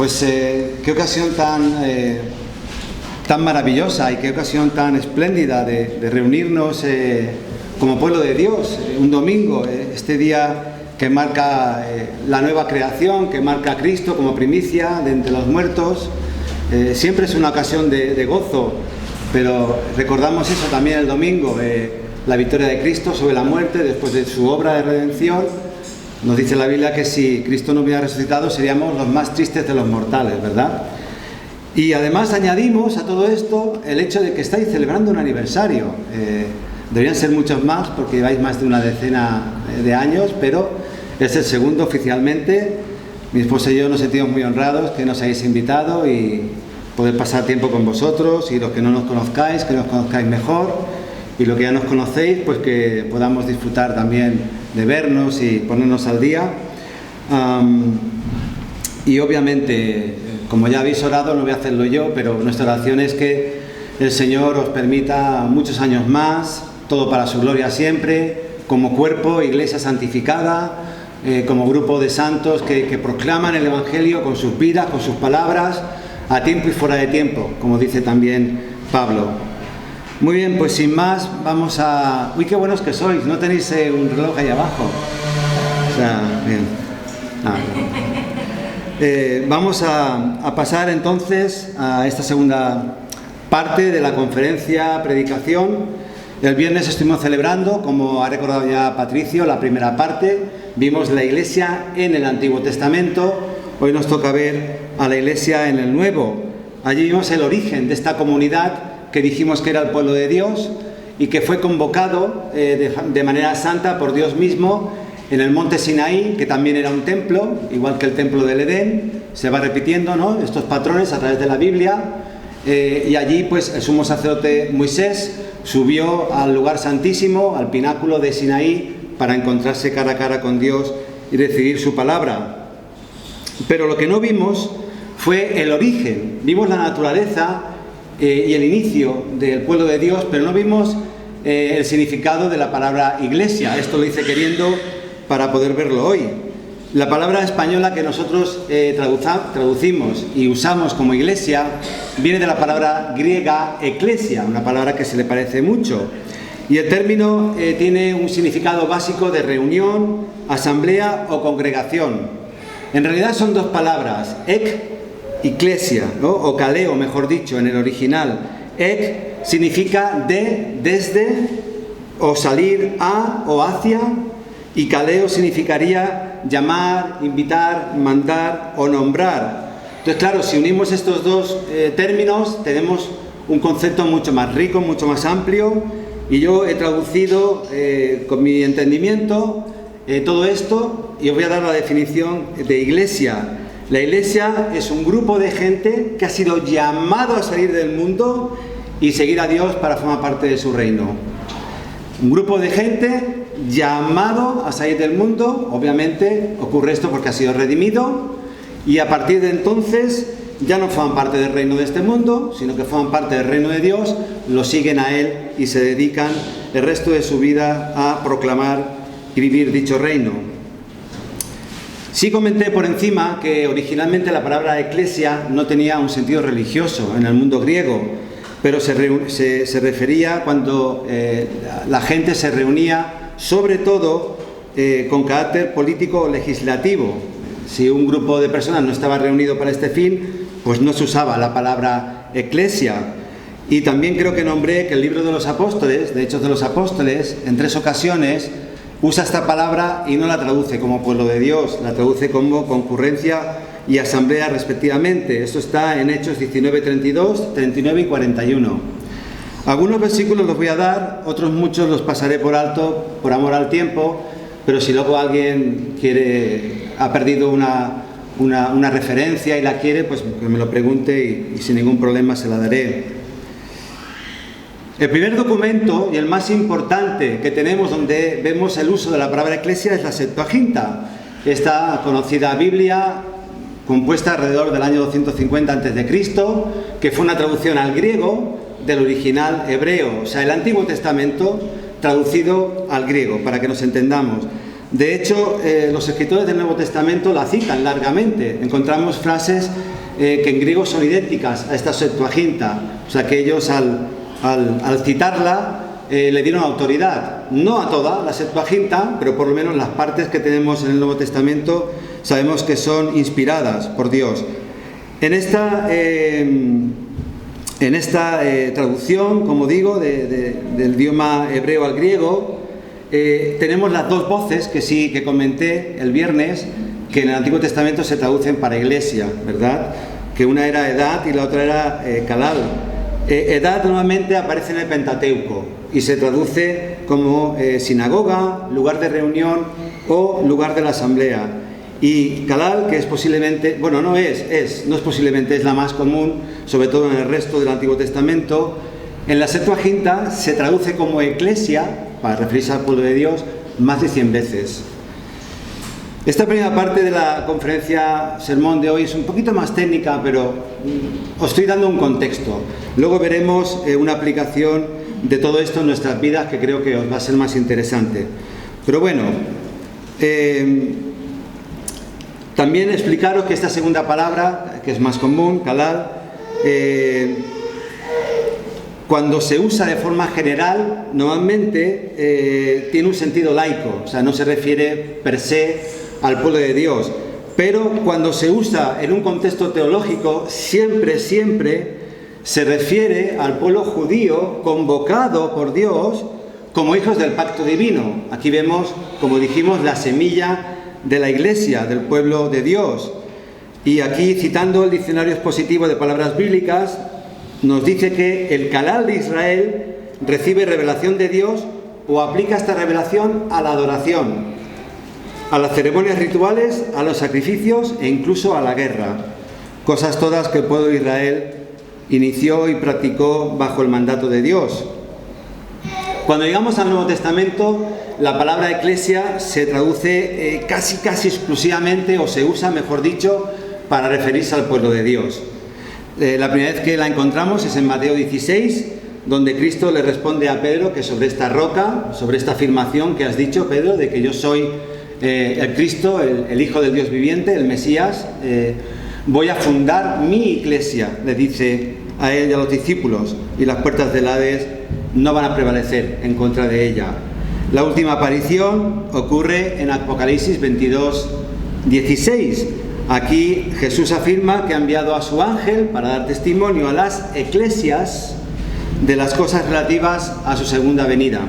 Pues qué ocasión tan maravillosa y qué ocasión tan espléndida de reunirnos como pueblo de Dios, un domingo, este día que marca la nueva creación, que marca a Cristo como primicia de entre los muertos. Siempre es una ocasión de gozo, pero recordamos eso también el domingo, la victoria de Cristo sobre la muerte después de su obra de redención. Nos dice la Biblia que si Cristo no hubiera resucitado seríamos los más tristes de los mortales, ¿verdad? Y además añadimos a todo esto el hecho de que estáis celebrando un aniversario. Deberían ser muchos más porque lleváis más de una decena de años, pero es el segundo oficialmente. Mi esposa y yo nos sentimos muy honrados que nos hayáis invitado y poder pasar tiempo con vosotros, y los que no nos conozcáis, que nos conozcáis mejor, y los que ya nos conocéis, pues que podamos disfrutar también de vernos y ponernos al día. Y obviamente, como ya habéis orado, no voy a hacerlo yo, pero nuestra oración es que el Señor os permita muchos años más, todo para su gloria siempre, como cuerpo, iglesia santificada, como grupo de santos que proclaman el Evangelio con sus vidas, con sus palabras, a tiempo y fuera de tiempo, como dice también Pablo. Muy bien, pues sin más, vamos a... ¡Uy, qué buenos que sois! ¿No tenéis un reloj ahí abajo? O sea, bien. Vamos a pasar entonces a esta segunda parte de la conferencia, predicación. El viernes estuvimos celebrando, como ha recordado ya Patricio, la primera parte. Vimos la iglesia en el Antiguo Testamento. Hoy nos toca ver a la iglesia en el Nuevo. Allí vimos el origen de esta comunidad que dijimos que era el pueblo de Dios y que fue convocado de manera santa por Dios mismo en el monte Sinaí, que también era un templo, igual que el templo del Edén. Se va repitiendo, ¿no?, estos patrones a través de la Biblia, y allí pues el sumo sacerdote Moisés subió al lugar santísimo, al pináculo de Sinaí, para encontrarse cara a cara con Dios y recibir su palabra. Pero lo que no vimos fue el origen. Vimos la naturaleza y el inicio del pueblo de Dios, pero no vimos el significado de la palabra iglesia. Esto lo hice queriendo para poder verlo hoy. La palabra española que nosotros traducimos y usamos como iglesia viene de la palabra griega eklesia, una palabra que se le parece mucho. Y el término tiene un significado básico de reunión, asamblea o congregación. En realidad son dos palabras, Iglesia, ¿no?, o kaleo, mejor dicho, en el original. Ek significa desde, o salir a o hacia, y kaleo significaría llamar, invitar, mandar o nombrar. Entonces, claro, si unimos estos dos términos, tenemos un concepto mucho más rico, mucho más amplio, y yo he traducido con mi entendimiento todo esto, y os voy a dar la definición de iglesia. La iglesia es un grupo de gente que ha sido llamado a salir del mundo y seguir a Dios para formar parte de su reino. Un grupo de gente llamado a salir del mundo, obviamente ocurre esto porque ha sido redimido, y a partir de entonces ya no forman parte del reino de este mundo, sino que forman parte del reino de Dios, lo siguen a Él y se dedican el resto de su vida a proclamar y vivir dicho reino. Sí comenté por encima que originalmente la palabra eclesia no tenía un sentido religioso en el mundo griego, pero se refería cuando la gente se reunía sobre todo con carácter político o legislativo. Si un grupo de personas no estaba reunido para este fin, pues no se usaba la palabra eclesia. Y también creo que nombré que el libro de los apóstoles, de Hechos de los Apóstoles, en 3 ocasiones usa esta palabra y no la traduce como pueblo de Dios, la traduce como concurrencia y asamblea respectivamente. Esto está en Hechos 19, 32, 39 y 41. Algunos versículos los voy a dar, otros muchos los pasaré por alto por amor al tiempo, pero si luego alguien ha perdido una referencia y la quiere, pues que me lo pregunte y sin ningún problema se la daré. El primer documento y el más importante que tenemos donde vemos el uso de la palabra eclesia es la Septuaginta, esta conocida Biblia compuesta alrededor del año 250 a.C., que fue una traducción al griego del original hebreo, o sea, el Antiguo Testamento traducido al griego, para que nos entendamos. De hecho, los escritores del Nuevo Testamento la citan largamente. Encontramos frases que en griego son idénticas a esta Septuaginta. O sea que ellos al citarla le dieron autoridad. No a toda la Septuaginta, pero por lo menos las partes que tenemos en el Nuevo Testamento sabemos que son inspiradas por Dios. En esta traducción, como digo, del idioma hebreo al griego, tenemos las dos voces que comenté el viernes, que en el Antiguo Testamento se traducen para iglesia, ¿verdad? Que una era Edad y la otra era Kalal. Edad normalmente aparece en el Pentateuco y se traduce como sinagoga, lugar de reunión o lugar de la asamblea. Y Kalal, que es posiblemente, bueno, no es posiblemente, es la más común, sobre todo en el resto del Antiguo Testamento. En la Septuaginta se traduce como eclesia, para referirse al pueblo de Dios, más de 100 veces. Esta primera parte de la conferencia sermón de hoy es un poquito más técnica, pero os estoy dando un contexto. Luego veremos una aplicación de todo esto en nuestras vidas, que creo que os va a ser más interesante. Pero bueno, también explicaros que esta segunda palabra, que es más común, kalal, cuando se usa de forma general, normalmente tiene un sentido laico, o sea, no se refiere per se al pueblo de Dios. Pero cuando se usa en un contexto teológico, siempre se refiere al pueblo judío convocado por Dios como hijos del pacto divino. Aquí vemos, como dijimos, la semilla de la iglesia, del pueblo de Dios. Y aquí, citando el diccionario expositivo de palabras bíblicas, nos dice que el Kalal de Israel recibe revelación de Dios o aplica esta revelación a la adoración, a las ceremonias rituales, a los sacrificios e incluso a la guerra. Cosas todas que el pueblo de Israel inició y practicó bajo el mandato de Dios. Cuando llegamos al Nuevo Testamento, la palabra eclesia se traduce casi exclusivamente, o se usa, mejor dicho, para referirse al pueblo de Dios. La primera vez que la encontramos es en Mateo 16, donde Cristo le responde a Pedro que sobre esta roca, sobre esta afirmación que has dicho, Pedro, de que yo soy el Cristo, el Hijo del Dios viviente, el Mesías, voy a fundar mi iglesia, le dice a él y a los discípulos, y las puertas del Hades no van a prevalecer en contra de ella. La última aparición ocurre en Apocalipsis 22:16. Aquí Jesús afirma que ha enviado a su ángel para dar testimonio a las eclesias de las cosas relativas a su segunda venida.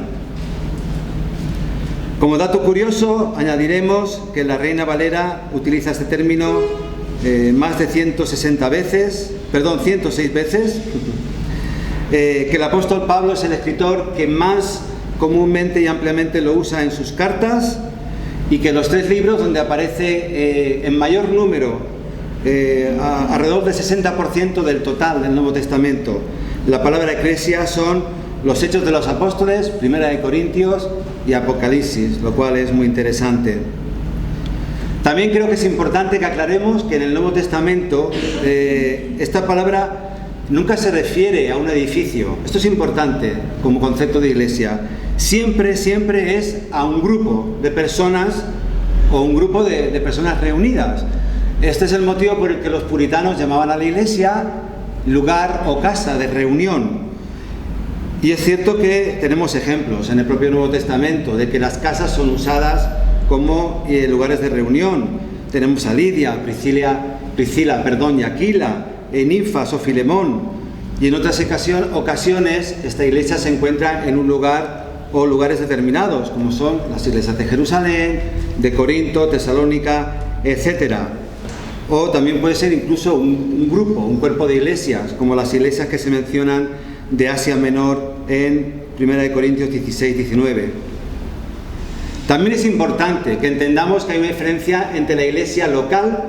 Como dato curioso, añadiremos que la Reina Valera utiliza este término más de 106 veces, que el apóstol Pablo es el escritor que más comúnmente y ampliamente lo usa en sus cartas, y que los 3 libros donde aparece en mayor número, alrededor del 60% del total del Nuevo Testamento, la palabra eclesia, son los Hechos de los Apóstoles, Primera de Corintios y Apocalipsis, lo cual es muy interesante. También creo que es importante que aclaremos que en el Nuevo Testamento esta palabra nunca se refiere a un edificio. Esto es importante como concepto de iglesia. Siempre es a un grupo de personas o un grupo de personas reunidas. Este es el motivo por el que los puritanos llamaban a la iglesia lugar o casa de reunión. Y es cierto que tenemos ejemplos en el propio Nuevo Testamento de que las casas son usadas como lugares de reunión. Tenemos a Lidia, Priscila y Aquila, Ninfas o Filemón. Y en otras ocasiones esta iglesia se encuentra en un lugar o lugares determinados, como son las iglesias de Jerusalén, de Corinto, Tesalónica, etc. O también puede ser incluso un grupo, un cuerpo de iglesias, como las iglesias que se mencionan de Asia Menor en 1 Corintios 16-19. También es importante que entendamos que hay una diferencia entre la iglesia local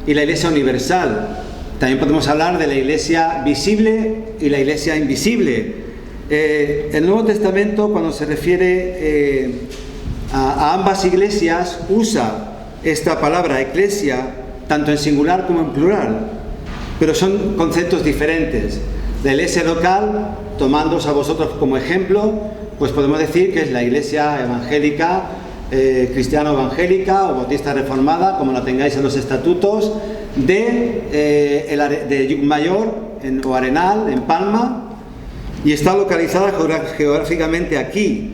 y la iglesia universal. También podemos hablar de la iglesia visible y la iglesia invisible. El Nuevo Testamento, cuando se refiere a ambas iglesias, usa esta palabra eclesia tanto en singular como en plural, pero son conceptos diferentes. La iglesia local, tomándoos a vosotros como ejemplo, pues podemos decir que es la iglesia evangélica cristiana evangélica o bautista reformada, como la tengáis en los estatutos, de Llucmayor o Arenal, en Palma, y está localizada geográficamente aquí.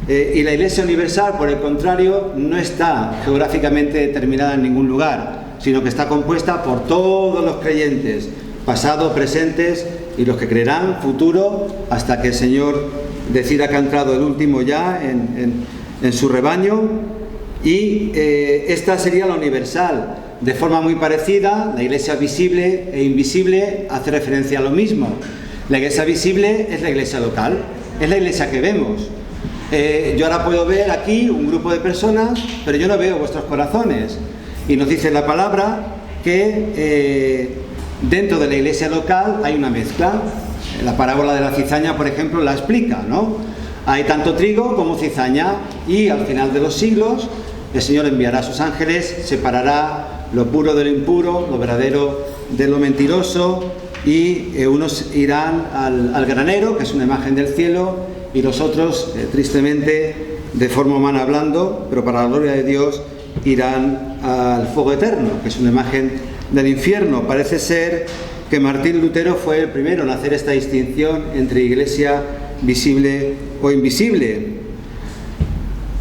Y la Iglesia Universal, por el contrario, no está geográficamente determinada en ningún lugar, sino que está compuesta por todos los creyentes, pasados, presentes y los que creerán futuro, hasta que el Señor decida que ha entrado el último ya en su rebaño. Y esta sería la universal. De forma muy parecida, la Iglesia visible e invisible hace referencia a lo mismo. La Iglesia visible es la Iglesia local, es la Iglesia que vemos. Yo ahora puedo ver aquí un grupo de personas, pero yo no veo vuestros corazones. Y nos dice la palabra que dentro de la iglesia local hay una mezcla. La parábola de la cizaña, por ejemplo, la explica, ¿no? Hay tanto trigo como cizaña, y al final de los siglos el Señor enviará a sus ángeles, separará lo puro de lo impuro, lo verdadero de lo mentiroso, y unos irán al granero, que es una imagen del cielo, y los otros, tristemente, de forma humana hablando, pero para la gloria de Dios, irán al fuego eterno, que es una imagen del infierno. Parece ser que Martín Lutero fue el primero en hacer esta distinción entre iglesia visible o invisible.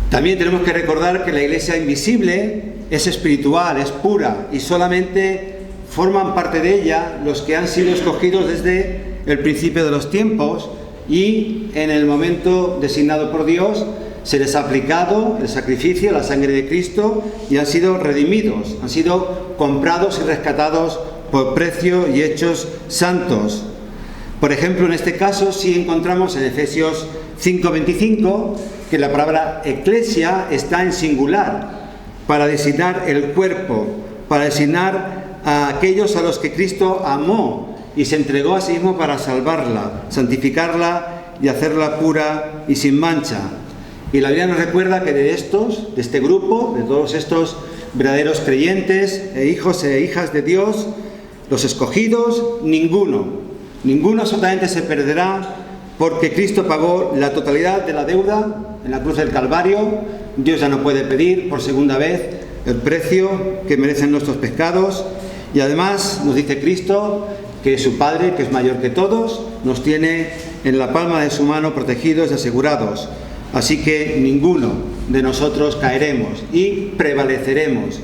También tenemos que recordar que la iglesia invisible es espiritual, es pura, y solamente forman parte de ella los que han sido escogidos desde el principio de los tiempos, y en el momento designado por Dios se les ha aplicado el sacrificio, la sangre de Cristo, y han sido redimidos, han sido comprados y rescatados por precio y hechos santos. Por ejemplo, en este caso sí encontramos en Efesios 5:25 que la palabra eclesia está en singular para designar el cuerpo, para designar a aquellos a los que Cristo amó y se entregó a sí mismo para salvarla, santificarla y hacerla pura y sin mancha. Y la Biblia nos recuerda que de este grupo, de todos estos verdaderos creyentes e hijos e hijas de Dios, los escogidos, ninguno absolutamente se perderá, porque Cristo pagó la totalidad de la deuda en la cruz del Calvario. Dios ya no puede pedir por segunda vez el precio que merecen nuestros pecados, y además nos dice Cristo que su Padre, que es mayor que todos, nos tiene en la palma de su mano protegidos y asegurados. Así que ninguno de nosotros caeremos y prevaleceremos.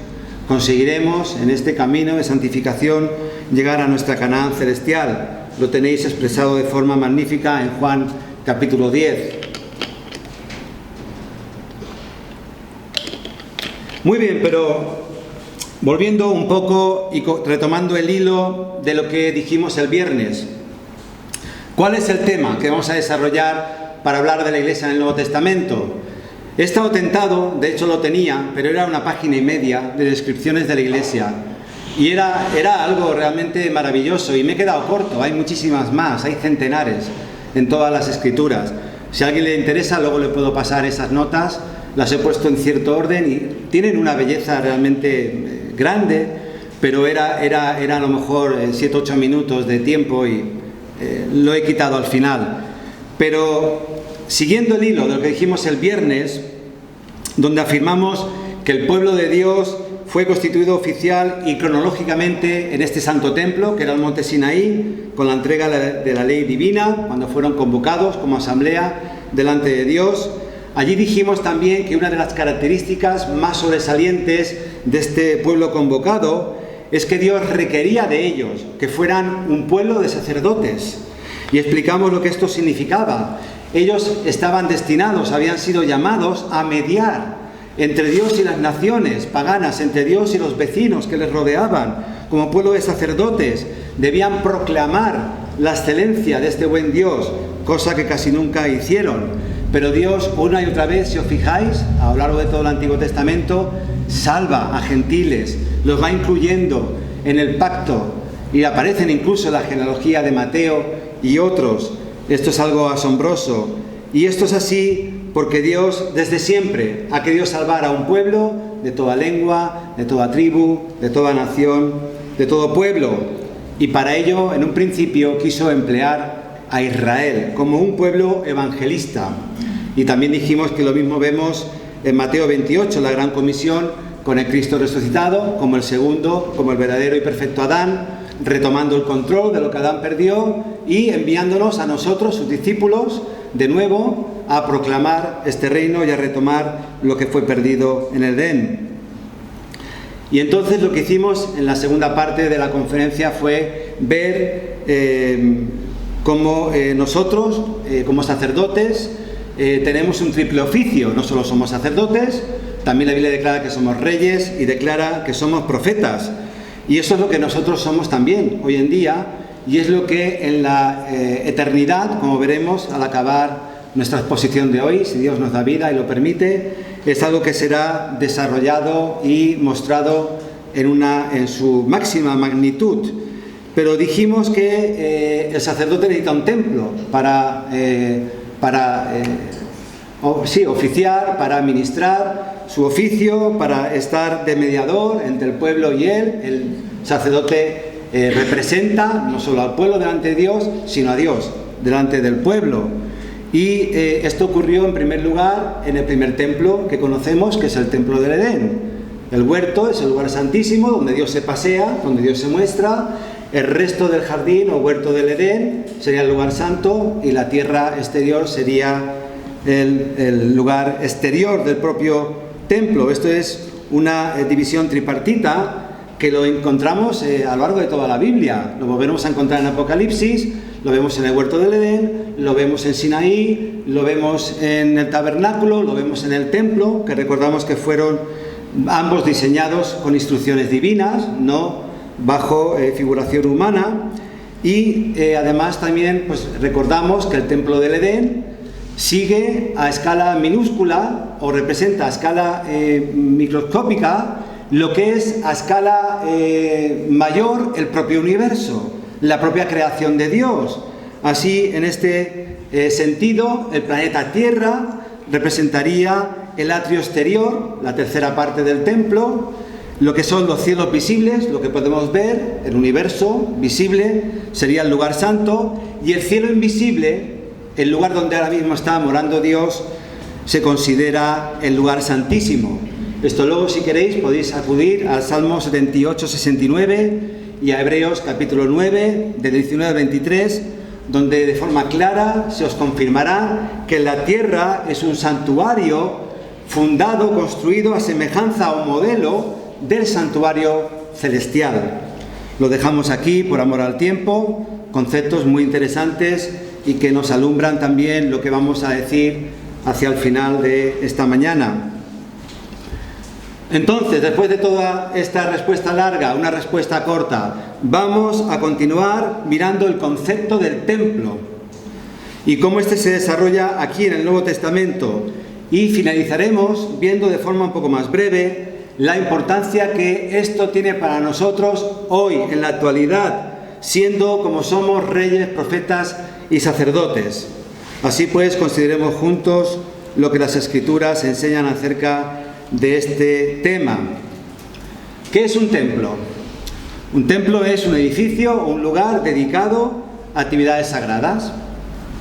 Conseguiremos en este camino de santificación llegar a nuestra Canaán celestial. Lo tenéis expresado de forma magnífica en Juan capítulo 10. Muy bien, pero volviendo un poco y retomando el hilo de lo que dijimos el viernes, ¿cuál es el tema que vamos a desarrollar para hablar de la Iglesia en el Nuevo Testamento? He estado tentado, de hecho lo tenía, pero era una página y media de descripciones de la Iglesia, y era algo realmente maravilloso, y me he quedado corto. Hay muchísimas más, hay centenares en todas las Escrituras. Si a alguien le interesa, luego le puedo pasar esas notas. Las he puesto en cierto orden y tienen una belleza realmente grande, pero era a lo mejor 7-8 minutos de tiempo, y lo he quitado al final. Pero siguiendo el hilo de lo que dijimos el viernes, donde afirmamos que el pueblo de Dios fue constituido oficial y cronológicamente en este santo templo, que era el monte Sinaí, con la entrega de la ley divina, cuando fueron convocados como asamblea delante de Dios. Allí dijimos también que una de las características más sobresalientes de este pueblo convocado es que Dios requería de ellos que fueran un pueblo de sacerdotes, y explicamos lo que esto significaba. Ellos estaban destinados, habían sido llamados a mediar entre Dios y las naciones paganas, entre Dios y los vecinos que les rodeaban. Como pueblo de sacerdotes debían proclamar la excelencia de este buen Dios, cosa que casi nunca hicieron. Pero Dios, una y otra vez, si os fijáis, a lo largo de todo el Antiguo Testamento, salva a gentiles, los va incluyendo en el pacto, y aparecen incluso en la genealogía de Mateo y otros. Esto es algo asombroso, y esto es así porque Dios desde siempre ha querido salvar a un pueblo de toda lengua, de toda tribu, de toda nación, de todo pueblo, y para ello en un principio quiso emplear a Israel como un pueblo evangelista. Y también dijimos que lo mismo vemos en Mateo 28, la Gran Comisión, con el Cristo resucitado, como el segundo, como el verdadero y perfecto Adán, retomando el control de lo que Adán perdió y enviándonos a nosotros, sus discípulos, de nuevo a proclamar este reino y a retomar lo que fue perdido en el Edén. Y entonces lo que hicimos en la segunda parte de la conferencia fue ver cómo nosotros, como sacerdotes, tenemos un triple oficio. No solo somos sacerdotes, también la Biblia declara que somos reyes y declara que somos profetas. Y eso es lo que nosotros somos también hoy en día, y es lo que en la eternidad, como veremos al acabar nuestra exposición de hoy, si Dios nos da vida y lo permite, es algo que será desarrollado y mostrado en su máxima magnitud. Pero dijimos que el sacerdote necesita un templo para oficiar, para ministrar su oficio, para estar de mediador entre el pueblo y él. El sacerdote representa no solo al pueblo delante de Dios, sino a Dios delante del pueblo. Y esto ocurrió en primer lugar en el primer templo que conocemos, que es el templo del Edén. El huerto es el lugar santísimo donde Dios se pasea, donde Dios se muestra. El resto del jardín o huerto del Edén sería el lugar santo, y la tierra exterior sería el lugar exterior del propio templo. Esto es una división tripartita que lo encontramos a lo largo de toda la Biblia. Lo volveremos a encontrar en Apocalipsis, lo vemos en el huerto del Edén, lo vemos en Sinaí, lo vemos en el tabernáculo, lo vemos en el templo, que recordamos que fueron ambos diseñados con instrucciones divinas, no bajo figuración humana. Y además también pues recordamos que el templo del Edén sigue a escala minúscula, o representa a escala microscópica lo que es a escala mayor el propio universo, la propia creación de Dios. Así, en este sentido, el planeta Tierra representaría el atrio exterior, la tercera parte del templo, lo que son los cielos visibles, lo que podemos ver, el universo visible sería el lugar santo, y el cielo invisible, el lugar donde ahora mismo está morando Dios, se considera el lugar santísimo. Esto luego, si queréis, podéis acudir al Salmo 78-69 y a Hebreos capítulo 9, del 19 al 23, donde de forma clara se os confirmará que la tierra es un santuario fundado, construido a semejanza o modelo del santuario celestial. Lo dejamos aquí por amor al tiempo, conceptos muy interesantes y que nos alumbran también lo que vamos a decir hacia el final de esta mañana. Entonces, después de toda esta respuesta larga, una respuesta corta, vamos a continuar mirando el concepto del templo y cómo este se desarrolla aquí en el Nuevo Testamento, y finalizaremos viendo de forma un poco más breve la importancia que esto tiene para nosotros hoy, en la actualidad, siendo como somos reyes, profetas y sacerdotes. Así pues, consideremos juntos lo que las Escrituras enseñan acerca de este tema. ¿Qué es un templo? Un templo es un edificio o un lugar dedicado a actividades sagradas.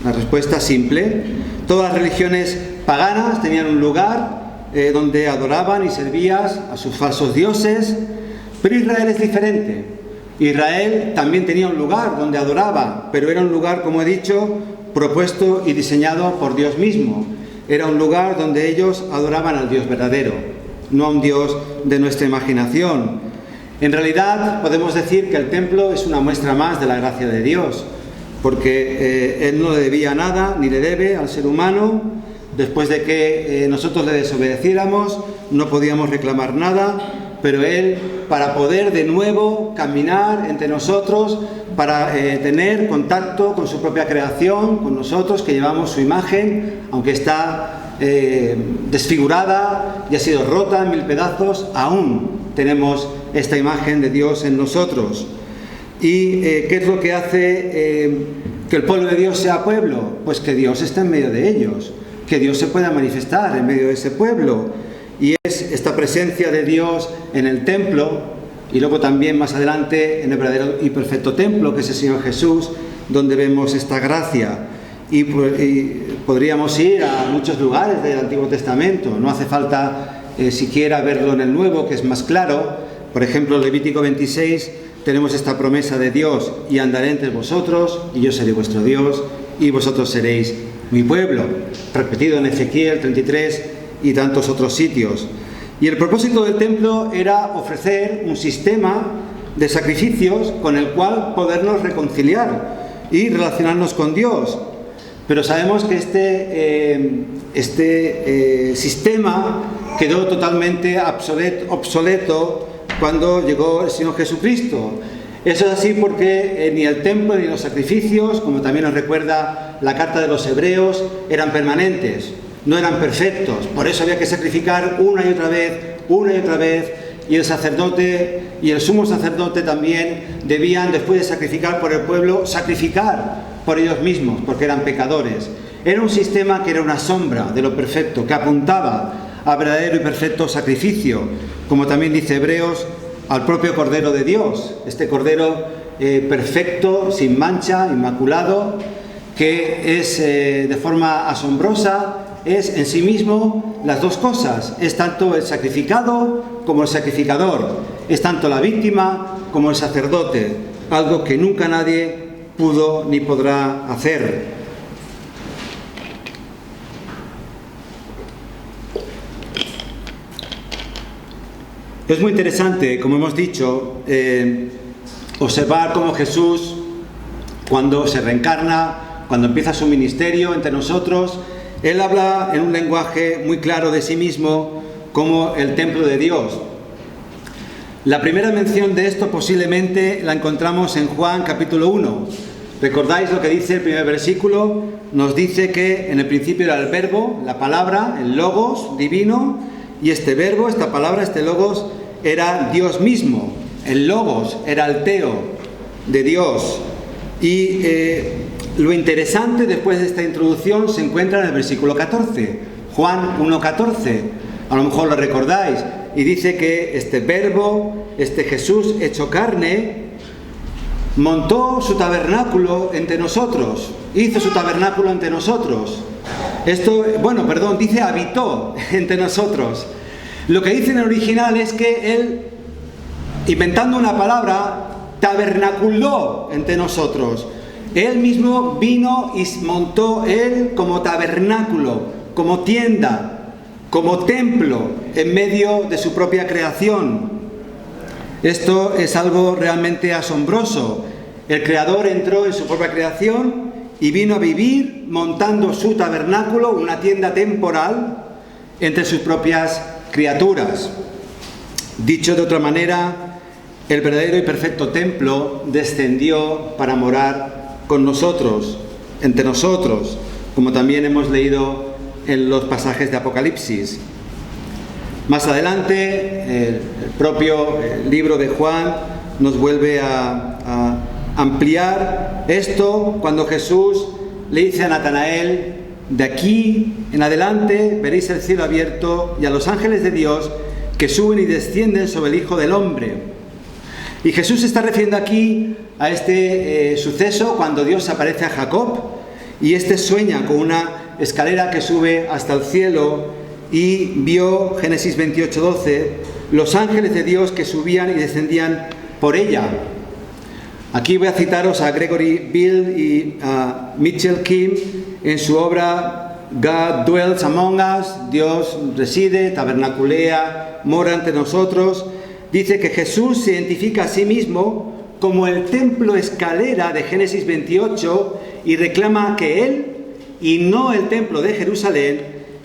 La respuesta es simple. Todas las religiones paganas tenían un lugar donde adoraban y servían a sus falsos dioses, pero Israel es diferente. Israel también tenía un lugar donde adoraba, pero era un lugar, como he dicho, propuesto y diseñado por Dios mismo. Era un lugar donde ellos adoraban al Dios verdadero, no a un Dios de nuestra imaginación. En realidad podemos decir que el templo es una muestra más de la gracia de Dios, porque Él no le debía nada, ni le debe al ser humano. Después de que nosotros le desobedeciéramos, no podíamos reclamar nada, pero Él, para poder de nuevo caminar entre nosotros, para tener contacto con su propia creación, con nosotros que llevamos su imagen, aunque está desfigurada y ha sido rota en mil pedazos, aún tenemos esta imagen de Dios en nosotros. ¿Y qué es lo que hace que el pueblo de Dios sea pueblo? Pues que Dios está en medio de ellos, que Dios se pueda manifestar en medio de ese pueblo. Y es esta presencia de Dios en el templo, y luego también más adelante en el verdadero y perfecto templo, que es el Señor Jesús, donde vemos esta gracia. y podríamos ir a muchos lugares del Antiguo Testamento, no hace falta siquiera verlo en el Nuevo, que es más claro. Por ejemplo, en Levítico 26 tenemos esta promesa de Dios: y andaré entre vosotros, y yo seré vuestro Dios, y vosotros seréis mi pueblo, repetido en Ezequiel 33 y tantos otros sitios. Y el propósito del templo era ofrecer un sistema de sacrificios con el cual podernos reconciliar y relacionarnos con Dios. Pero sabemos que este sistema quedó totalmente obsoleto cuando llegó el Señor Jesucristo. Eso es así porque ni el templo ni los sacrificios, como también nos recuerda la carta de los Hebreos, eran permanentes, no eran perfectos. Por eso había que sacrificar una y otra vez, y el sacerdote y el sumo sacerdote también debían, después de sacrificar por el pueblo, sacrificar por ellos mismos, porque eran pecadores. Era un sistema que era una sombra de lo perfecto, que apuntaba a verdadero y perfecto sacrificio, como también dice Hebreos, al propio Cordero de Dios, este Cordero perfecto, sin mancha, inmaculado, que es de forma asombrosa, es en sí mismo las dos cosas, es tanto el sacrificado como el sacrificador, es tanto la víctima como el sacerdote, algo que nunca nadie pudo ni podrá hacer. Es muy interesante, como hemos dicho, observar cómo Jesús, cuando se reencarna, cuando empieza su ministerio entre nosotros, Él habla en un lenguaje muy claro de sí mismo como el templo de Dios. La primera mención de esto posiblemente la encontramos en Juan capítulo 1. ¿Recordáis lo que dice el primer versículo? Nos dice que en el principio era el verbo, la palabra, el logos divino, y este verbo, esta palabra, este logos, era Dios mismo. El logos era el teo de Dios. Y lo interesante después de esta introducción se encuentra en el versículo 14, Juan 1:14. A lo mejor lo recordáis. Y dice que este verbo, este Jesús hecho carne, montó su tabernáculo entre nosotros, hizo su tabernáculo entre nosotros. Dice habitó entre nosotros. Lo que dice en el original es que Él, inventando una palabra, tabernaculó entre nosotros. Él mismo vino y montó Él como tabernáculo, como tienda, como templo en medio de su propia creación. Esto es algo realmente asombroso. El Creador entró en su propia creación y vino a vivir montando su tabernáculo, una tienda temporal, entre sus propias criaturas. Dicho de otra manera, el verdadero y perfecto templo descendió para morar con nosotros, entre nosotros, como también hemos leído en los pasajes de Apocalipsis. Más adelante, el propio libro de Juan nos vuelve a ampliar esto cuando Jesús le dice a Natanael: de aquí en adelante veréis el cielo abierto y a los ángeles de Dios que suben y descienden sobre el Hijo del Hombre. Y Jesús se está refiriendo aquí a este suceso cuando Dios aparece a Jacob y éste sueña con una escalera que sube hasta el cielo y vio, Génesis 28:12, los ángeles de Dios que subían y descendían por ella. Aquí voy a citaros a Gregory Bill y a Mitchell Kim en su obra God Dwells Among Us, Dios reside, tabernaculea, mora entre nosotros. Dice que Jesús se identifica a sí mismo como el templo escalera de Génesis 28 y reclama que Él, y no el templo de Jerusalén,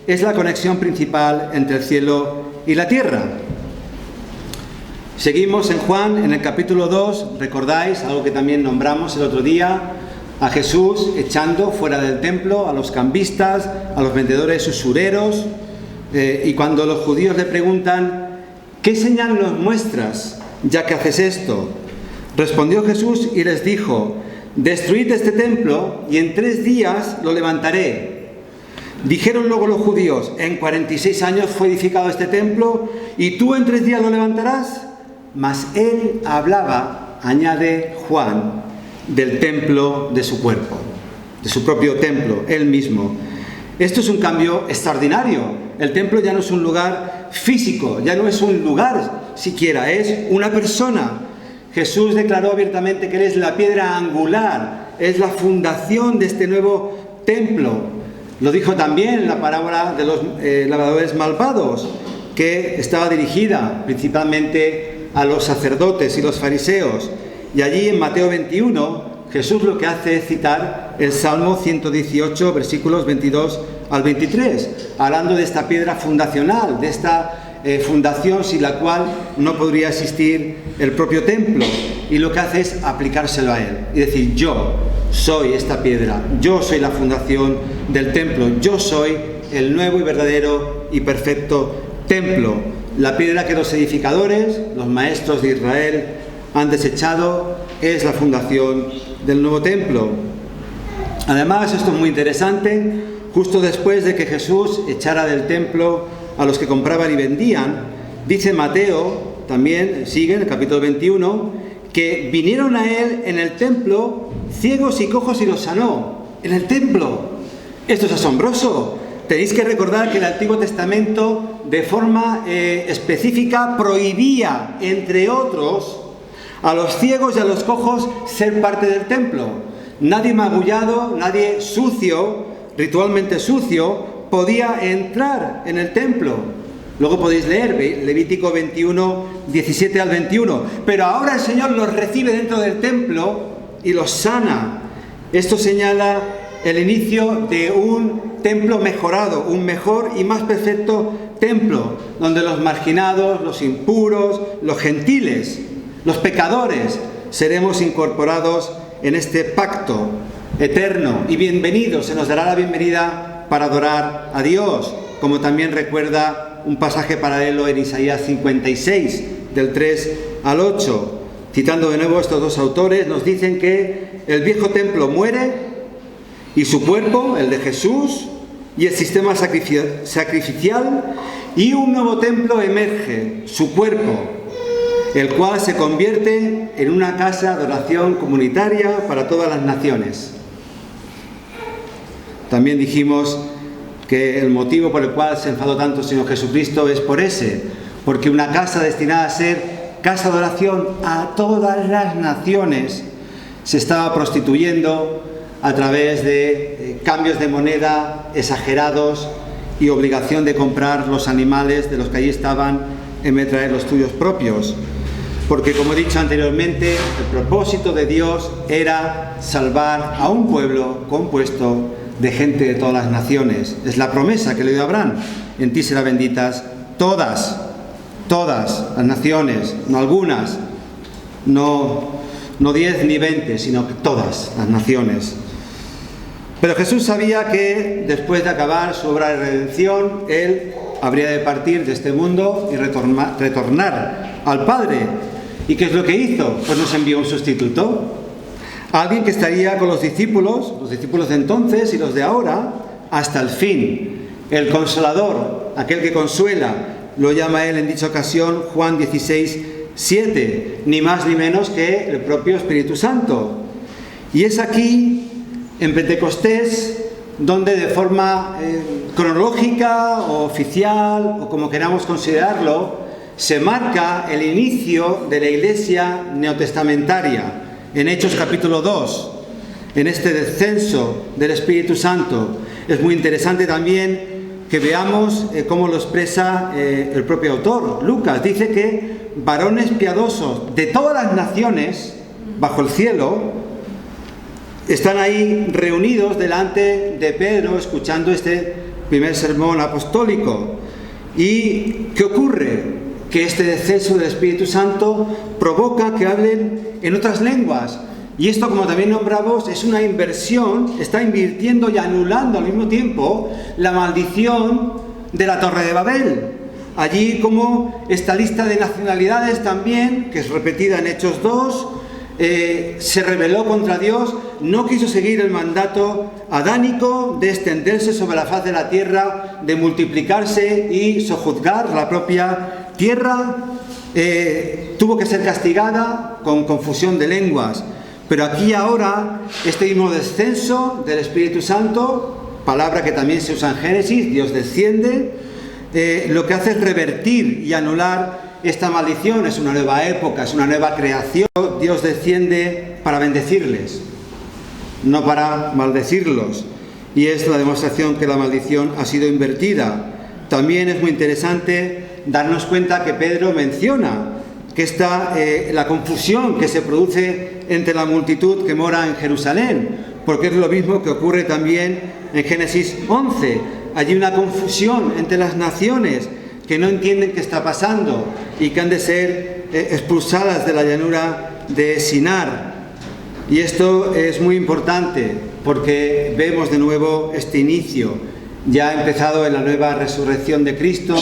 es la conexión principal entre el cielo y la tierra. Seguimos en Juan, en el capítulo 2, recordáis, algo que también nombramos el otro día, a Jesús echando fuera del templo a los cambistas, a los vendedores usureros, y cuando los judíos le preguntan: ¿qué señal nos muestras, ya que haces esto? Respondió Jesús y les dijo: destruid este templo y en 3 días lo levantaré. Dijeron luego los judíos: en 46 años fue edificado este templo y tú en 3 días lo levantarás. Mas él hablaba, añade Juan, del templo de su cuerpo. de su propio templo, Él mismo. Esto es un cambio extraordinario. El templo ya no es un lugar físico, ya no es un lugar siquiera, es una persona. Jesús declaró abiertamente que Él es la piedra angular, es la fundación de este nuevo templo. Lo dijo también en la parábola de los labradores malvados, que estaba dirigida principalmente a los sacerdotes y los fariseos. Y allí en Mateo 21, Jesús lo que hace es citar el Salmo 118, versículos 22 al 23, hablando de esta piedra fundacional, de esta fundación sin la cual no podría existir el propio templo. Y lo que hace es aplicárselo a Él y decir: yo soy esta piedra, yo soy la fundación del templo, yo soy el nuevo y verdadero y perfecto templo. La piedra que los edificadores, los maestros de Israel, han desechado es la fundación del nuevo templo. Además, esto es muy interesante, justo después de que Jesús echara del templo a los que compraban y vendían, dice Mateo, también sigue en el capítulo 21, que vinieron a Él en el templo ciegos y cojos y los sanó. En el templo. Esto es asombroso. Tenéis que recordar que el Antiguo Testamento de forma específica prohibía, entre otros, a los ciegos y a los cojos ser parte del templo. Nadie magullado, nadie sucio, ritualmente sucio, podía entrar en el templo. Luego podéis leer Levítico 21, 17 al 21. Pero ahora el Señor los recibe dentro del templo y los sana. Esto señala el inicio de un templo mejorado, un mejor y más perfecto templo, donde los marginados, los impuros, los gentiles, los pecadores, seremos incorporados en este pacto eterno y bienvenidos. Se nos dará la bienvenida para adorar a Dios, como también recuerda un pasaje paralelo en Isaías 56, del 3 al 8. Citando de nuevo estos dos autores, nos dicen que el viejo templo muere y su cuerpo, el de Jesús, y el sistema sacrificial, y un nuevo templo emerge, su cuerpo, el cual se convierte en una casa de oración comunitaria para todas las naciones. También dijimos que el motivo por el cual se enfadó tanto el Señor Jesucristo es por ese, porque una casa destinada a ser casa de oración a todas las naciones se estaba prostituyendo a través de cambios de moneda exagerados y obligación de comprar los animales de los que allí estaban en vez de traer los tuyos propios. Porque, como he dicho anteriormente, el propósito de Dios era salvar a un pueblo compuesto de gente de todas las naciones. Es la promesa que le dio a Abraham: en ti serán benditas todas las naciones, no algunas, no 10 ni 20, sino todas las naciones. Pero Jesús sabía que después de acabar su obra de redención, Él habría de partir de este mundo y retornar al Padre. ¿Y qué es lo que hizo? Pues nos envió un sustituto, alguien que estaría con los discípulos de entonces y los de ahora, hasta el fin. El Consolador, aquel que consuela, lo llama Él en dicha ocasión Juan 16, 7, ni más ni menos que el propio Espíritu Santo. Y es aquí, en Pentecostés, donde de forma cronológica o oficial, o como queramos considerarlo, se marca el inicio de la Iglesia neotestamentaria, en Hechos capítulo 2, en este descenso del Espíritu Santo. Es muy interesante también que veamos cómo lo expresa el propio autor, Lucas. Dice que varones piadosos de todas las naciones bajo el cielo están ahí reunidos delante de Pedro, escuchando este primer sermón apostólico. ¿Y qué ocurre? Que este descenso del Espíritu Santo provoca que hablen en otras lenguas. Y esto, como también nombramos, es una inversión, está invirtiendo y anulando al mismo tiempo la maldición de la Torre de Babel. Allí, como esta lista de nacionalidades también, que es repetida en Hechos 2, se rebeló contra Dios, no quiso seguir el mandato adánico de extenderse sobre la faz de la tierra, de multiplicarse y sojuzgar la propia tierra, tuvo que ser castigada con confusión de lenguas. Pero aquí ahora, este mismo descenso del Espíritu Santo, palabra que también se usa en Génesis, Dios desciende, lo que hace es revertir y anular esta maldición. Es una nueva época, es una nueva creación. Dios desciende para bendecirles, no para maldecirlos. Y es la demostración que la maldición ha sido invertida. También es muy interesante darnos cuenta que Pedro menciona que está la confusión que se produce entre la multitud que mora en Jerusalén, porque es lo mismo que ocurre también en Génesis 11. Allí una confusión entre las naciones que no entienden qué está pasando y que han de ser expulsadas de la llanura de Sinar. Y esto es muy importante porque vemos de nuevo este inicio. Ya ha empezado en la nueva resurrección de Cristo,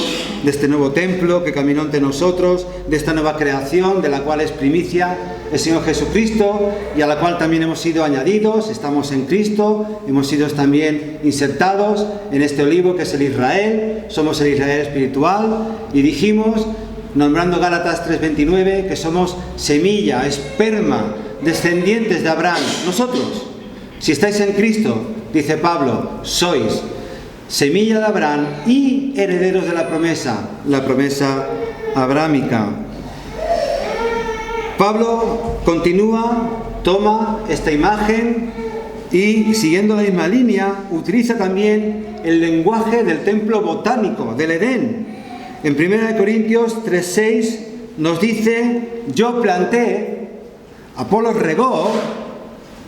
de este nuevo templo que caminó entre nosotros, de esta nueva creación de la cual es primicia el Señor Jesucristo y a la cual también hemos sido añadidos. Estamos en Cristo, hemos sido también insertados en este olivo que es el Israel, somos el Israel espiritual y dijimos, nombrando Gálatas 3:29, que somos semilla, esperma, descendientes de Abraham. Nosotros, si estáis en Cristo, dice Pablo, sois semilla de Abraham y herederos de la promesa abrámica. Pablo continúa, toma esta imagen y, siguiendo la misma línea, utiliza también el lenguaje del templo botánico, del Edén. En 1 Corintios 3:6 nos dice, yo planté, Apolos regó,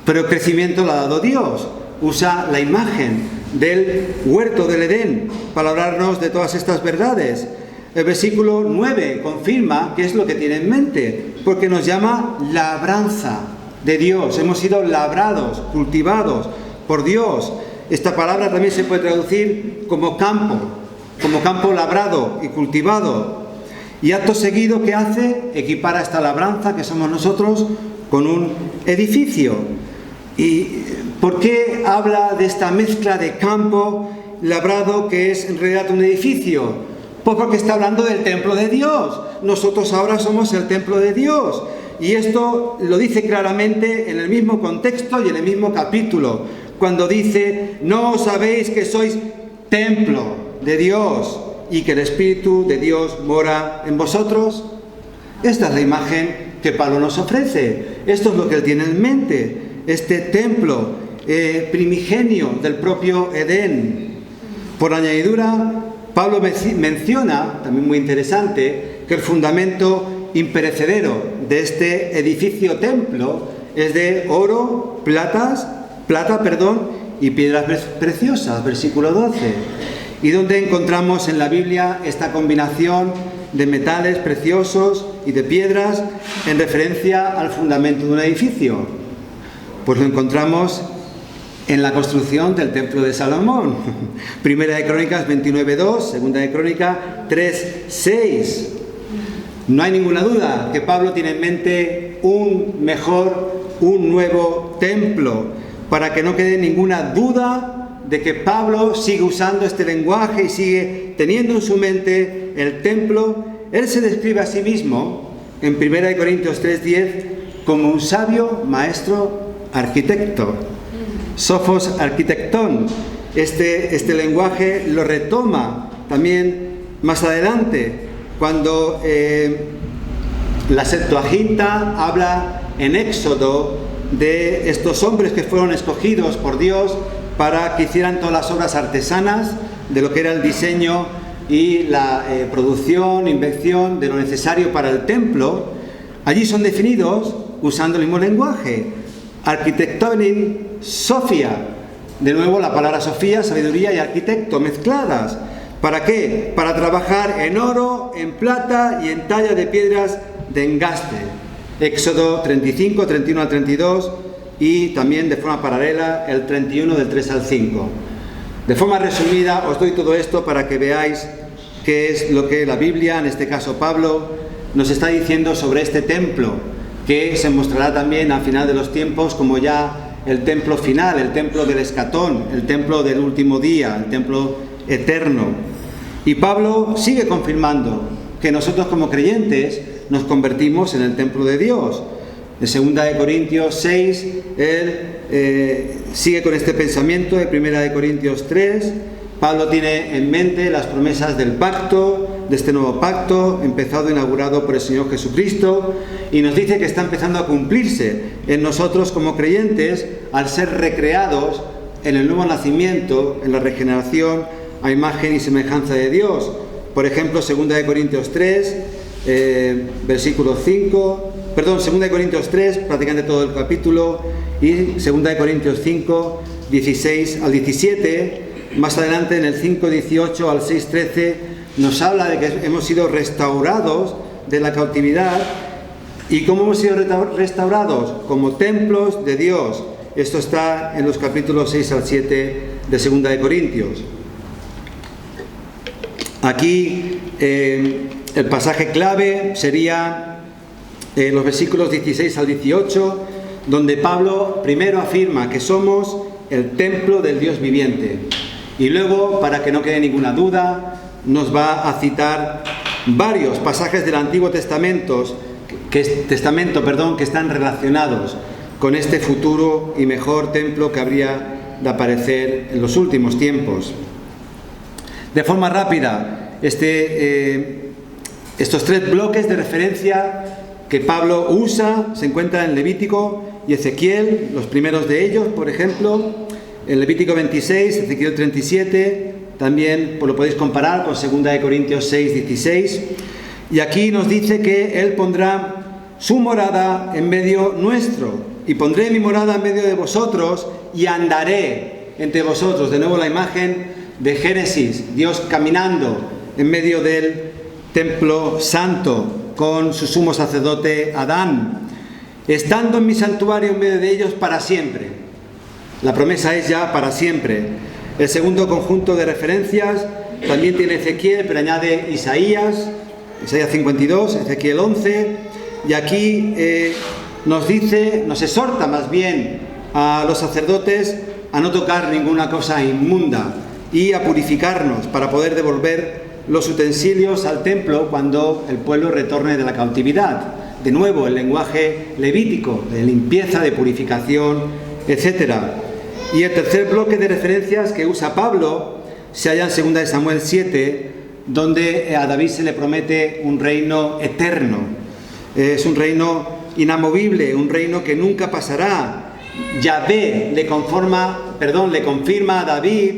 pero el crecimiento lo ha dado Dios. Usa la imagen del huerto del Edén para hablarnos de todas estas verdades. El versículo 9 confirma qué es lo que tiene en mente, porque nos llama labranza de Dios. Hemos sido labrados, cultivados por Dios. Esta palabra también se puede traducir como campo labrado y cultivado. Y acto seguido, ¿qué hace? Equipara esta labranza que somos nosotros con un edificio. ¿Y por qué habla de esta mezcla de campo labrado que es en realidad un edificio? Pues porque está hablando del templo de Dios. Nosotros ahora somos el templo de Dios. Y esto lo dice claramente en el mismo contexto y en el mismo capítulo, cuando dice, ¿no sabéis que sois templo de Dios y que el Espíritu de Dios mora en vosotros? Esta es la imagen que Pablo nos ofrece. Esto es lo que él tiene en mente. Este templo primigenio del propio Edén. Por añadidura, Pablo menciona, también muy interesante, que el fundamento imperecedero de este edificio templo es de oro, plata, y piedras preciosas, versículo 12. Y donde encontramos en la Biblia esta combinación de metales preciosos y de piedras en referencia al fundamento de un edificio. Pues lo encontramos en la construcción del templo de Salomón. Primera de Crónicas 29:2, Segunda de Crónicas 3:6. No hay ninguna duda que Pablo tiene en mente un nuevo templo, para que no quede ninguna duda de que Pablo sigue usando este lenguaje y sigue teniendo en su mente el templo. Él se describe a sí mismo en 1 de Corintios 3:10 como un sabio maestro arquitecto, Sophos arquitectón. Este lenguaje lo retoma también más adelante, cuando la Septuaginta habla en Éxodo de estos hombres que fueron escogidos por Dios para que hicieran todas las obras artesanas de lo que era el diseño y la producción, invención de lo necesario para el templo. Allí son definidos usando el mismo lenguaje. Arquitectonin Sophia, de nuevo la palabra Sofía, sabiduría y arquitecto mezcladas. ¿Para qué? Para trabajar en oro, en plata y en talla de piedras de engaste. Éxodo 35, 31 al 32 y también de forma paralela el 31 del 3 al 5. De forma resumida os doy todo esto para que veáis qué es lo que la Biblia, en este caso Pablo, nos está diciendo sobre este templo, que se mostrará también al final de los tiempos como ya el templo final, el templo del escatón, el templo del último día, el templo eterno. Y Pablo sigue confirmando que nosotros como creyentes nos convertimos en el templo de Dios. En 2 Corintios 6, él sigue con este pensamiento. De 1 Corintios 3, Pablo tiene en mente las promesas del pacto, de este nuevo pacto, empezado, inaugurado por el Señor Jesucristo, y nos dice que está empezando a cumplirse en nosotros como creyentes al ser recreados en el nuevo nacimiento, en la regeneración a imagen y semejanza de Dios. Por ejemplo, 2 Corintios 3, versículo 5, 2 Corintios 3, prácticamente todo el capítulo, y 2 Corintios 5, 16 al 17, más adelante en el 5, 18 al 6, 13, nos habla de que hemos sido restaurados de la cautividad. ¿Y cómo hemos sido restaurados? Como templos de Dios. Esto está en los capítulos 6 al 7 de 2 Corintios. Aquí el pasaje clave sería los versículos 16 al 18, donde Pablo primero afirma que somos el templo del Dios viviente. Y luego, para que no quede ninguna duda, nos va a citar varios pasajes del Antiguo Testamento que están relacionados con este futuro y mejor templo que habría de aparecer en los últimos tiempos. De forma rápida, estos 3 bloques de referencia que Pablo usa se encuentran en Levítico y Ezequiel, los primeros de ellos, por ejemplo, en Levítico 26, Ezequiel 37, también lo podéis comparar con 2 Corintios 6, 16, y aquí nos dice que Él pondrá su morada en medio nuestro, y pondré mi morada en medio de vosotros, y andaré entre vosotros. De nuevo la imagen de Génesis, Dios caminando en medio del templo santo, con su sumo sacerdote Adán, estando en mi santuario en medio de ellos para siempre. La promesa es ya para siempre. El segundo conjunto de referencias también tiene Ezequiel, pero añade Isaías 52, Ezequiel 11, y aquí nos exhorta más bien a los sacerdotes a no tocar ninguna cosa inmunda y a purificarnos para poder devolver los utensilios al templo cuando el pueblo retorne de la cautividad. De nuevo, el lenguaje levítico de limpieza, de purificación, etc. Y el tercer bloque de referencias que usa Pablo se halla en 2 Samuel 7, donde a David se le promete un reino eterno. Es un reino inamovible, un reino que nunca pasará. Yahvé le confirma a David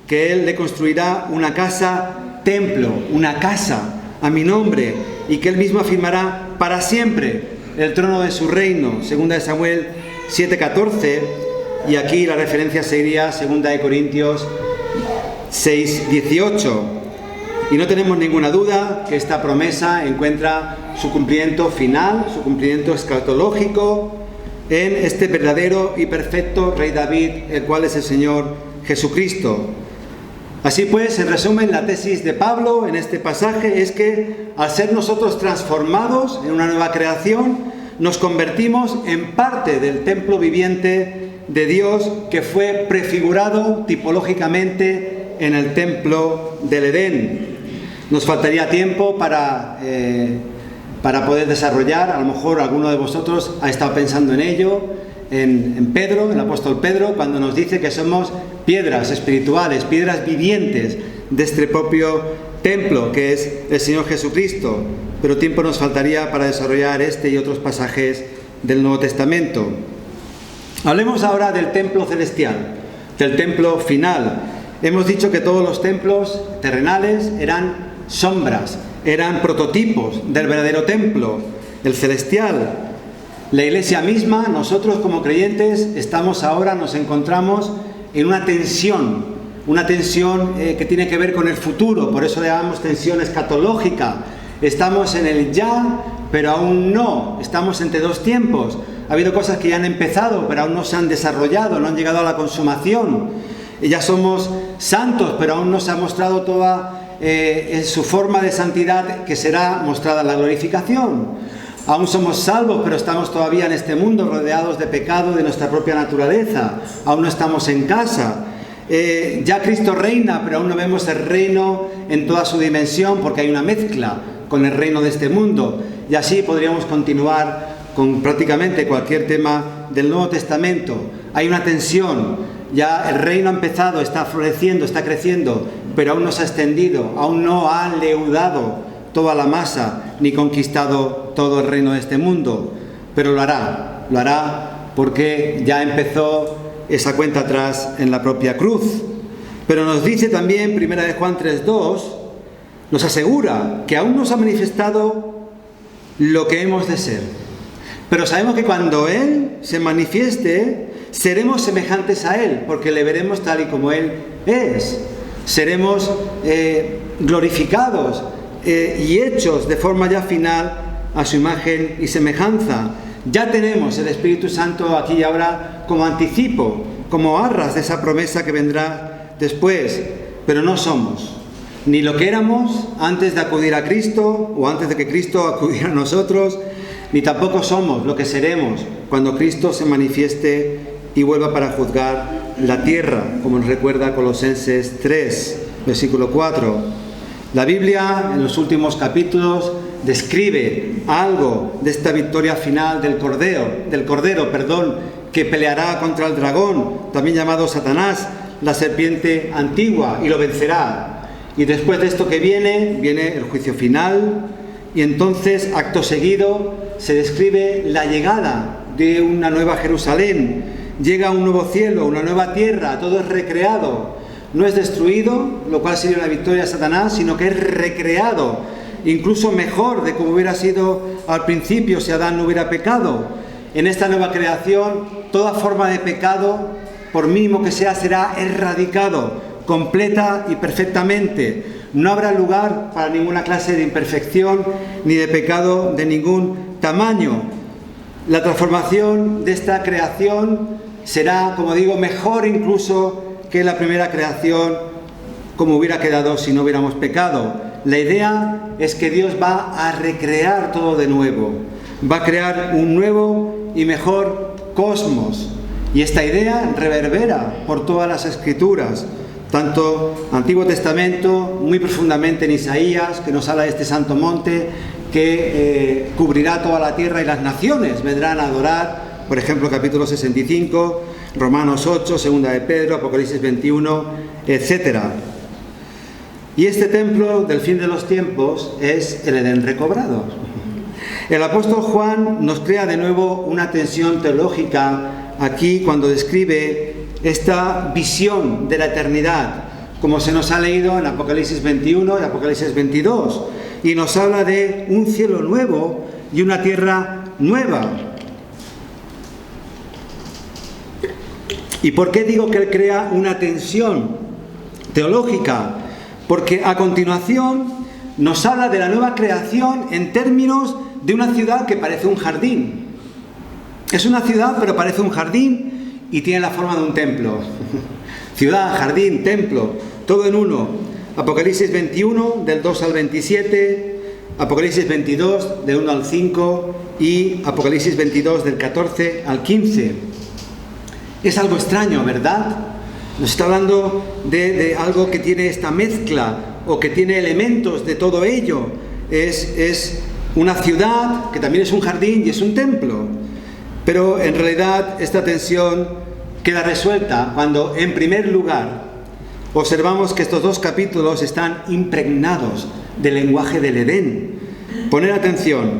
que él le construirá una casa templo, una casa a mi nombre, y que él mismo afirmará para siempre el trono de su reino. 2 Samuel 7:14, y aquí la referencia sería 2 Corintios 6:18. Y no tenemos ninguna duda que esta promesa encuentra su cumplimiento final, su cumplimiento escatológico en este verdadero y perfecto Rey David, el cual es el Señor Jesucristo. Así pues, en resumen, la tesis de Pablo en este pasaje es que al ser nosotros transformados en una nueva creación, nos convertimos en parte del templo viviente de Dios que fue prefigurado tipológicamente en el templo del Edén. Nos faltaría tiempo para poder desarrollar. A lo mejor alguno de vosotros ha estado pensando en ello, en Pedro, el apóstol Pedro, cuando nos dice que somos piedras espirituales, piedras vivientes de este propio templo que es el Señor Jesucristo. Pero tiempo nos faltaría para desarrollar este y otros pasajes del Nuevo Testamento. Hablemos ahora del templo celestial, del templo final. Hemos dicho que todos los templos terrenales eran sombras, eran prototipos del verdadero templo, el celestial. La Iglesia misma, nosotros como creyentes, nos encontramos en una tensión que tiene que ver con el futuro, por eso le llamamos tensión escatológica. Estamos en el ya, pero aún no, estamos entre dos tiempos. Ha habido cosas que ya han empezado, pero aún no se han desarrollado, no han llegado a la consumación. Y ya somos santos, pero aún no se ha mostrado toda su forma de santidad, que será mostrada en la glorificación. Aún somos salvos, pero estamos todavía en este mundo rodeados de pecado de nuestra propia naturaleza. Aún no estamos en casa. Ya Cristo reina, pero aún no vemos el reino en toda su dimensión, porque hay una mezcla con el reino de este mundo. Y así podríamos continuar con prácticamente cualquier tema del Nuevo Testamento. Hay una tensión, ya el reino ha empezado, está floreciendo, está creciendo, pero aún no se ha extendido, aún no ha leudado toda la masa, ni conquistado todo el reino de este mundo, pero lo hará porque ya empezó esa cuenta atrás en la propia cruz. Pero nos dice también, 1 Juan 3:2, nos asegura que aún no se ha manifestado lo que hemos de ser. Pero sabemos que cuando Él se manifieste, seremos semejantes a Él, porque le veremos tal y como Él es. Seremos glorificados y hechos de forma ya final a su imagen y semejanza. Ya tenemos el Espíritu Santo aquí y ahora como anticipo, como arras de esa promesa que vendrá después, pero no somos ni lo que éramos antes de acudir a Cristo o antes de que Cristo acudiera a nosotros, ni tampoco somos lo que seremos cuando Cristo se manifieste y vuelva para juzgar la tierra, como nos recuerda Colosenses 3, versículo 4. La Biblia, en los últimos capítulos, describe algo de esta victoria final del Cordero, que peleará contra el dragón, también llamado Satanás, la serpiente antigua, y lo vencerá. Y después de esto que viene el juicio final, y entonces, acto seguido, se describe la llegada de una nueva Jerusalén. Llega un nuevo cielo, una nueva tierra, todo es recreado. No es destruido, lo cual sería una victoria de Satanás, sino que es recreado, incluso mejor de como hubiera sido al principio si Adán no hubiera pecado. En esta nueva creación, toda forma de pecado, por mínimo que sea, será erradicado, completa y perfectamente. No habrá lugar para ninguna clase de imperfección ni de pecado de ningún tamaño. La transformación de esta creación será, como digo, mejor incluso que la primera creación, como hubiera quedado si no hubiéramos pecado. La idea es que Dios va a recrear todo de nuevo, va a crear un nuevo y mejor cosmos, y esta idea reverbera por todas las Escrituras, tanto Antiguo Testamento, muy profundamente en Isaías, que nos habla de este santo monte que cubrirá toda la tierra y las naciones vendrán a adorar, por ejemplo, capítulo 65, Romanos 8, segunda de Pedro, Apocalipsis 21, etc. Y este templo del fin de los tiempos es el Edén recobrado. El apóstol Juan nos crea de nuevo una tensión teológica aquí cuando describe esta visión de la eternidad, como se nos ha leído en Apocalipsis 21 y Apocalipsis 22, y nos habla de un cielo nuevo y una tierra nueva. ¿Y por qué digo que él crea una tensión teológica? Porque a continuación nos habla de la nueva creación en términos de una ciudad que parece un jardín. Es una ciudad, pero parece un jardín y tiene la forma de un templo. Ciudad, jardín, templo, todo en uno. Apocalipsis 21, del 2 al 27, Apocalipsis 22, del 1 al 5 y Apocalipsis 22, del 14 al 15. Es algo extraño, ¿verdad? Nos está hablando de algo que tiene esta mezcla o que tiene elementos de todo ello. Es una ciudad que también es un jardín y es un templo. Pero en realidad esta tensión queda resuelta cuando, en primer lugar, observamos que estos dos capítulos están impregnados del lenguaje del Edén. Poned atención.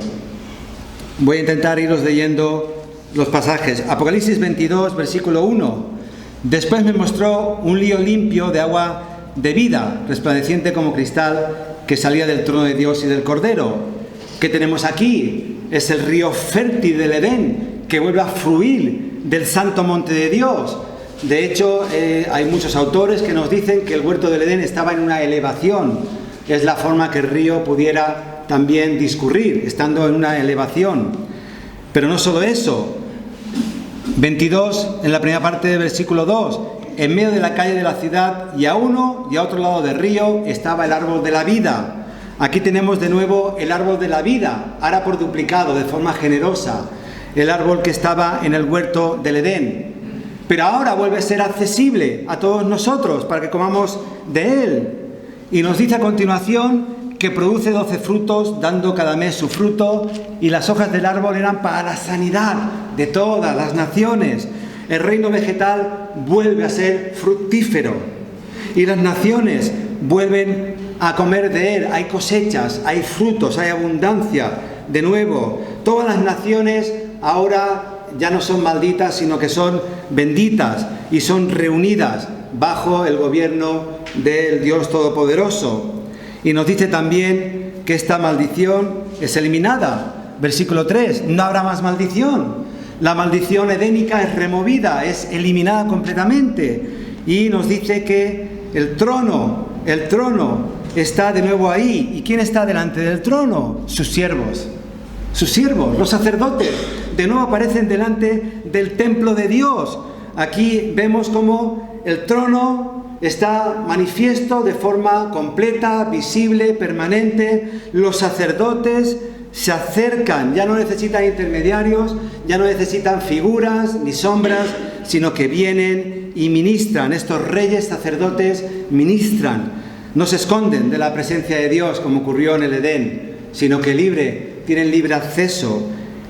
Voy a intentar iros leyendo los pasajes. Apocalipsis 22, versículo 1. Después me mostró un río limpio de agua de vida, resplandeciente como cristal, que salía del trono de Dios y del Cordero. ¿Qué tenemos aquí? Es el río fértil del Edén, que vuelve a fluir del santo monte de Dios. De hecho, hay muchos autores que nos dicen que el huerto del Edén estaba en una elevación. Es la forma que el río pudiera también discurrir, estando en una elevación. Pero no solo eso. 22, en la primera parte del versículo 2, en medio de la calle de la ciudad y a uno y a otro lado del río estaba el árbol de la vida. Aquí tenemos de nuevo el árbol de la vida, ahora por duplicado, de forma generosa, el árbol que estaba en el huerto del Edén. Pero ahora vuelve a ser accesible a todos nosotros para que comamos de él. Y nos dice a continuación que produce 12 frutos, dando cada mes su fruto, y las hojas del árbol eran para la sanidad de todas las naciones. El reino vegetal vuelve a ser fructífero y las naciones vuelven a comer de él. Hay cosechas, hay frutos, hay abundancia. De nuevo, todas las naciones ahora ya no son malditas, sino que son benditas y son reunidas bajo el gobierno del Dios Todopoderoso. Y nos dice también que esta maldición es eliminada. Versículo 3, no habrá más maldición. La maldición edénica es removida, es eliminada completamente. Y nos dice que el trono está de nuevo ahí. ¿Y quién está delante del trono? Sus siervos, los sacerdotes. De nuevo aparecen delante del templo de Dios. Aquí vemos cómo el trono está manifiesto de forma completa, visible, permanente. Los sacerdotes se acercan, ya no necesitan intermediarios, ya no necesitan figuras ni sombras, sino que vienen y ministran. Estos reyes sacerdotes ministran, no se esconden de la presencia de Dios como ocurrió en el Edén, sino que tienen libre acceso.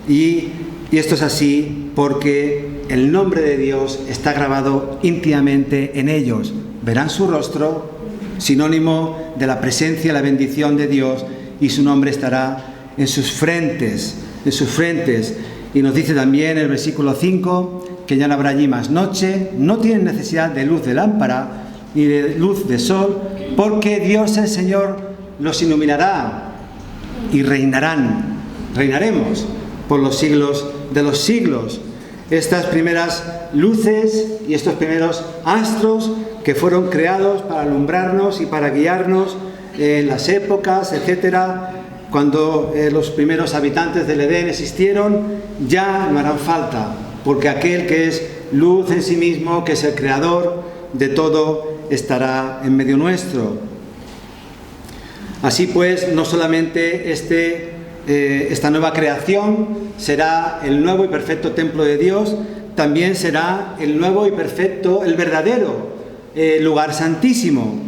Y esto es así porque el nombre de Dios está grabado íntimamente en ellos. Verán su rostro, sinónimo de la presencia y la bendición de Dios, y su nombre estará en sus frentes. Y nos dice también el versículo 5 que ya no habrá allí más noche, no tienen necesidad de luz de lámpara ni de luz de sol, porque Dios el Señor los iluminará y reinaremos por los siglos de los siglos. Estas primeras luces y estos primeros astros que fueron creados para alumbrarnos y para guiarnos en las épocas, etcétera, cuando los primeros habitantes del Edén existieron, ya no harán falta, porque aquel que es luz en sí mismo, que es el creador de todo, estará en medio nuestro. Así pues, no solamente esta nueva creación será el nuevo y perfecto templo de Dios, también será el nuevo y perfecto, el verdadero lugar santísimo.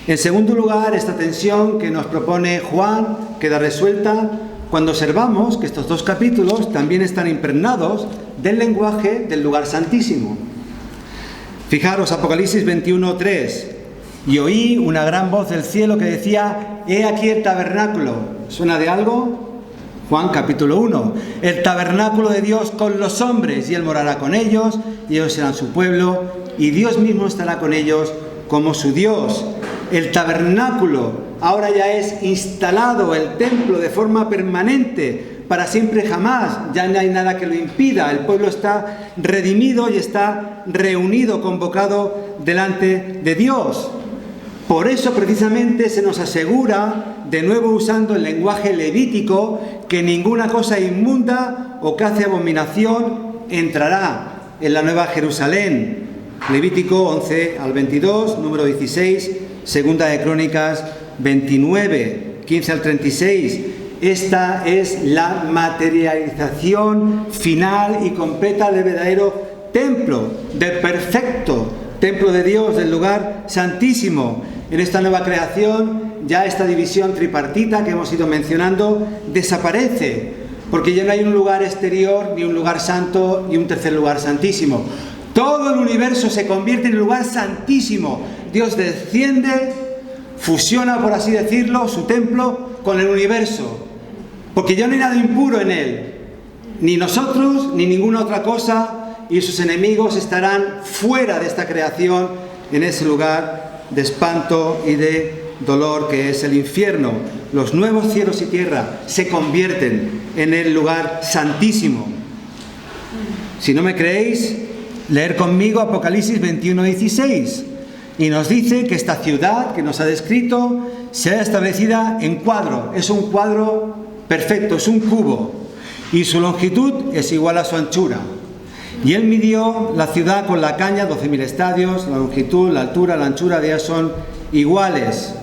En segundo lugar, esta tensión que nos propone Juan queda resuelta cuando observamos que estos dos capítulos también están impregnados del lenguaje del lugar santísimo. Fijaros, Apocalipsis 21:3. Y oí una gran voz del cielo que decía: he aquí el tabernáculo. ¿Suena de algo? Juan capítulo 1. El tabernáculo de Dios con los hombres, y Él morará con ellos, y ellos serán su pueblo, y Dios mismo estará con ellos como su Dios. El tabernáculo ahora ya es instalado, el templo, de forma permanente, para siempre jamás. Ya no hay nada que lo impida. El pueblo está redimido y está reunido, convocado delante de Dios. Por eso precisamente se nos asegura, de nuevo usando el lenguaje levítico, que ninguna cosa inmunda o que hace abominación entrará en la Nueva Jerusalén. Levítico 11 al 22, número 16, Segunda de Crónicas 29, 15 al 36. Esta es la materialización final y completa del verdadero templo, del perfecto templo de Dios, del lugar santísimo. En esta nueva creación, ya esta división tripartita que hemos ido mencionando desaparece, porque ya no hay un lugar exterior, ni un lugar santo, ni un tercer lugar santísimo. Todo el universo se convierte en un lugar santísimo. Dios desciende, fusiona, por así decirlo, su templo con el universo, porque ya no hay nada impuro en él, ni nosotros, ni ninguna otra cosa, y sus enemigos estarán fuera de esta creación, en ese lugar de espanto y de dolor que es el infierno. Los nuevos cielos y tierra se convierten en el lugar santísimo. Si no me creéis, leer conmigo Apocalipsis 21:16, y nos dice que esta ciudad que nos ha descrito será establecida en cuadro. Es un cuadro perfecto, es un cubo, y su longitud es igual a su anchura. Y él midió la ciudad con la caña, 12.000 estadios, la longitud, la altura, la anchura de ellas son iguales.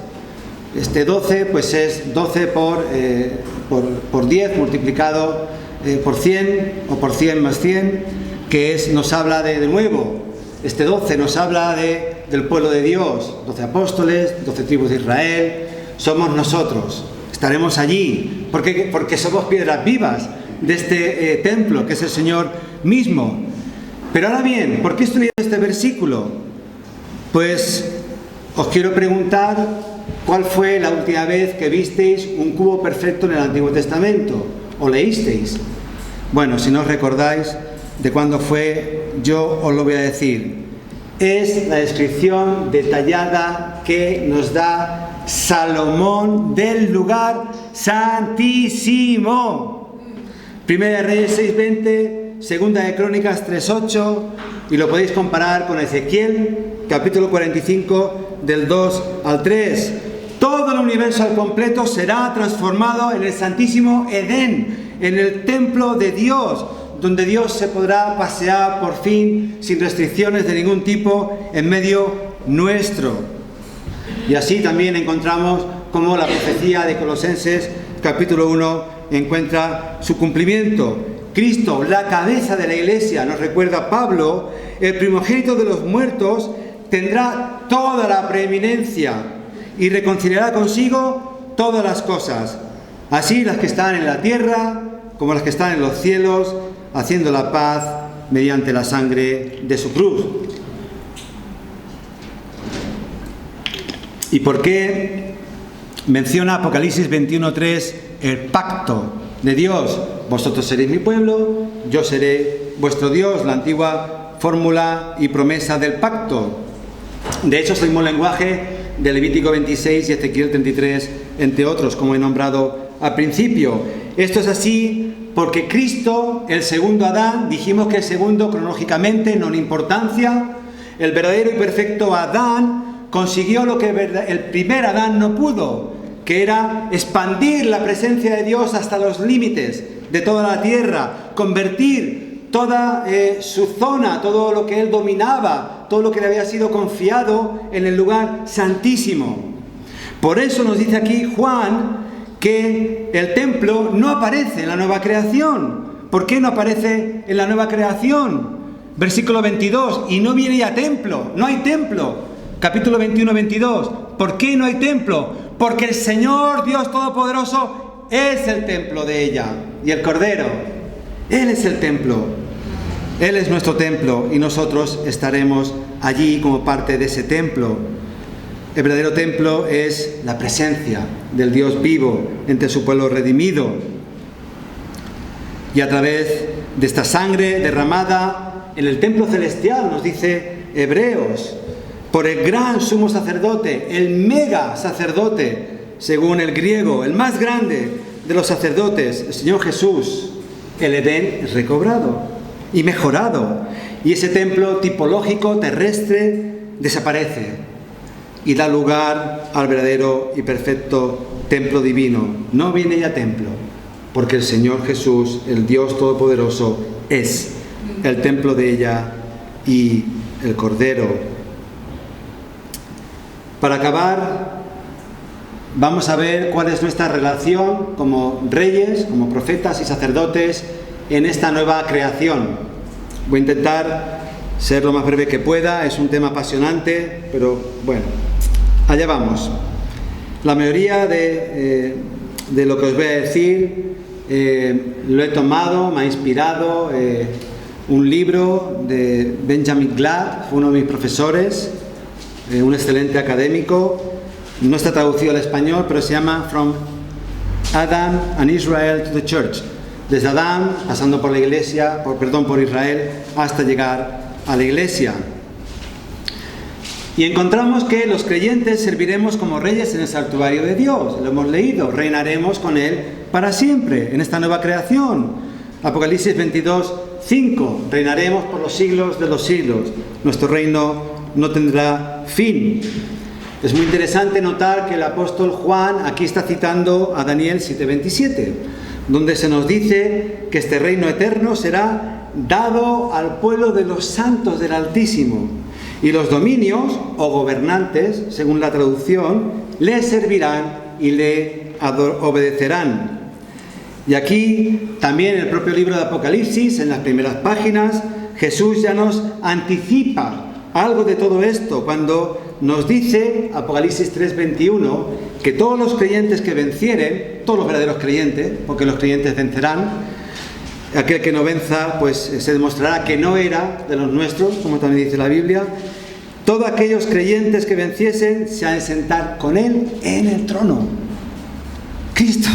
12 pues es 12 por 10 multiplicado por 100, o por 100 más 100, que nos habla de nuevo. 12 nos habla del pueblo de Dios, 12 apóstoles, 12 tribus de Israel, somos nosotros. Estaremos allí, porque somos piedras vivas de este templo, que es el Señor mismo. Pero ahora bien, ¿por qué estoy leyendo este versículo? Pues os quiero preguntar, ¿cuál fue la última vez que visteis un cubo perfecto en el Antiguo Testamento? ¿O leísteis? Bueno, si no os recordáis de cuándo fue, yo os lo voy a decir. Es la descripción detallada que nos da Salomón del lugar santísimo. Primera de Reyes 6:20, Segunda de Crónicas 3:8, y lo podéis comparar con Ezequiel, capítulo 45, del 2 al 3. Todo el universo al completo será transformado en el santísimo Edén, en el templo de Dios, donde Dios se podrá pasear por fin sin restricciones de ningún tipo en medio nuestro. Y así también encontramos cómo la profecía de Colosenses capítulo 1 encuentra su cumplimiento. Cristo, la cabeza de la Iglesia, nos recuerda Pablo, el primogénito de los muertos, tendrá toda la preeminencia y reconciliará consigo todas las cosas, así las que están en la tierra como las que están en los cielos, haciendo la paz mediante la sangre de su cruz. ¿Y por qué menciona Apocalipsis 21:3 el pacto de Dios? Vosotros seréis mi pueblo, yo seré vuestro Dios, la antigua fórmula y promesa del pacto. De hecho, es el mismo lenguaje de Levítico 26 y Ezequiel 33, entre otros, como he nombrado al principio. Esto es así porque Cristo, el segundo Adán, dijimos que el segundo cronológicamente, no en importancia, el verdadero y perfecto Adán consiguió lo que el primer Adán no pudo, que era expandir la presencia de Dios hasta los límites de toda la tierra, convertir toda su zona, todo lo que él dominaba, todo lo que le había sido confiado en el lugar santísimo. Por eso nos dice aquí Juan que el templo no aparece en la nueva creación. ¿Por qué no aparece en la nueva creación? Versículo 22, y no viene ya templo, no hay templo. Capítulo 21, 22, ¿por qué no hay templo? Porque el Señor Dios Todopoderoso es el templo de ella, y el Cordero, Él es el templo, Él es nuestro templo, y nosotros estaremos allí como parte de ese templo. El verdadero templo es la presencia del Dios vivo entre su pueblo redimido. Y a través de esta sangre derramada en el templo celestial, nos dice Hebreos, por el gran sumo sacerdote, el mega sacerdote, según el griego, el más grande de los sacerdotes, el Señor Jesús, el Edén es recobrado y mejorado. Y ese templo tipológico terrestre desaparece y da lugar al verdadero y perfecto templo divino. No viene ya templo, porque el Señor Jesús, el Dios Todopoderoso, es el templo de ella y el Cordero. Para acabar, vamos a ver cuál es nuestra relación como reyes, como profetas y sacerdotes en esta nueva creación. Voy a intentar ser lo más breve que pueda, es un tema apasionante, pero bueno, allá vamos. La mayoría de lo que os voy a decir lo he tomado, me ha inspirado un libro de Benjamin Glad, fue uno de mis profesores, un excelente académico, no está traducido al español, pero se llama From Adam and Israel to the Church, desde Adán, pasando por la iglesia, por Israel, hasta llegar a la iglesia. Y encontramos que los creyentes serviremos como reyes en el santuario de Dios, lo hemos leído, reinaremos con Él para siempre, en esta nueva creación. Apocalipsis 22:5, reinaremos por los siglos de los siglos, nuestro reino no tendrá fin. Es muy interesante notar que el apóstol Juan aquí está citando a Daniel 7:27, donde se nos dice que este reino eterno será dado al pueblo de los santos del Altísimo, y los dominios o gobernantes, según la traducción, le servirán y le obedecerán. Y aquí también en el propio libro de Apocalipsis, en las primeras páginas, Jesús ya nos anticipa algo de todo esto cuando nos dice, Apocalipsis 3:21, que todos los creyentes que vencieren, todos los verdaderos creyentes, porque los creyentes vencerán, aquel que no venza, pues se demostrará que no era de los nuestros, como también dice la Biblia. Todos aquellos creyentes que venciesen se han de sentar con Él en el trono. Cristo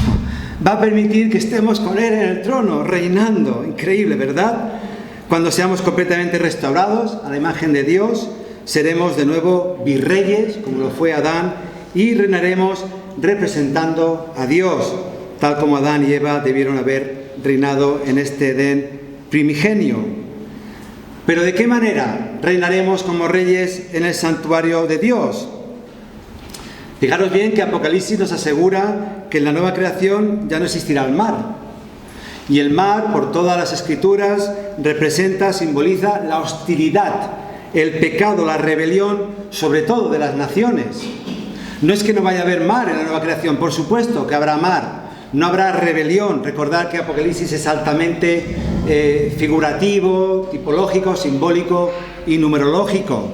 va a permitir que estemos con Él en el trono, reinando. Increíble, ¿verdad? Cuando seamos completamente restaurados a la imagen de Dios, seremos de nuevo virreyes, como lo fue Adán, y reinaremos representando a Dios, tal como Adán y Eva debieron haber reinado en este Edén primigenio. Pero ¿de qué manera reinaremos como reyes en el santuario de Dios? Fijaros bien que Apocalipsis nos asegura que en la nueva creación ya no existirá el mar. Y el mar, por todas las escrituras, representa, simboliza la hostilidad, el pecado, la rebelión, sobre todo de las naciones. No es que no vaya a haber mar en la nueva creación, por supuesto que habrá mar. No habrá rebelión. Recordad que Apocalipsis es altamente figurativo, tipológico, simbólico y numerológico.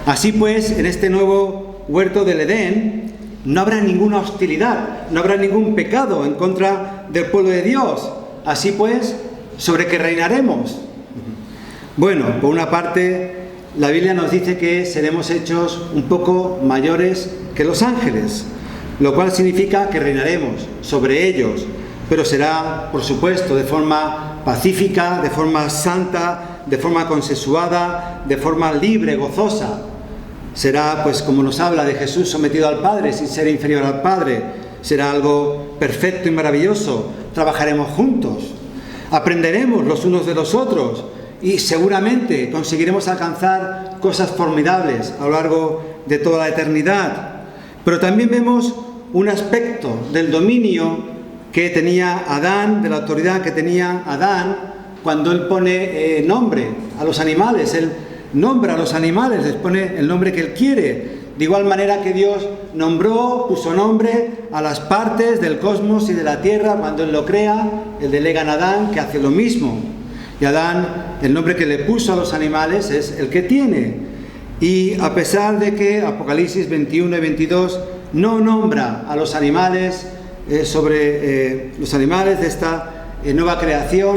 Así pues, en este nuevo huerto del Edén no habrá ninguna hostilidad, no habrá ningún pecado en contra del pueblo de Dios. Así pues, ¿sobre qué reinaremos? Bueno, por una parte, la Biblia nos dice que seremos hechos un poco mayores que los ángeles, lo cual significa que reinaremos sobre ellos, pero será, por supuesto, de forma pacífica, de forma santa, de forma consensuada, de forma libre, gozosa. Será, pues, como nos habla de Jesús sometido al Padre, sin ser inferior al Padre. Será algo perfecto y maravilloso. Trabajaremos juntos, aprenderemos los unos de los otros y seguramente conseguiremos alcanzar cosas formidables a lo largo de toda la eternidad. Pero también vemos un aspecto del dominio que tenía Adán, de la autoridad que tenía Adán, cuando él pone nombre a los animales. Él nombra a los animales, les pone el nombre que él quiere. De igual manera que Dios puso nombre a las partes del cosmos y de la tierra cuando Él lo crea, Él delega a Adán que hace lo mismo. Y Adán, el nombre que le puso a los animales es el que tiene. Y a pesar de que Apocalipsis 21 y 22 no nombra a los animales, los animales de esta nueva creación,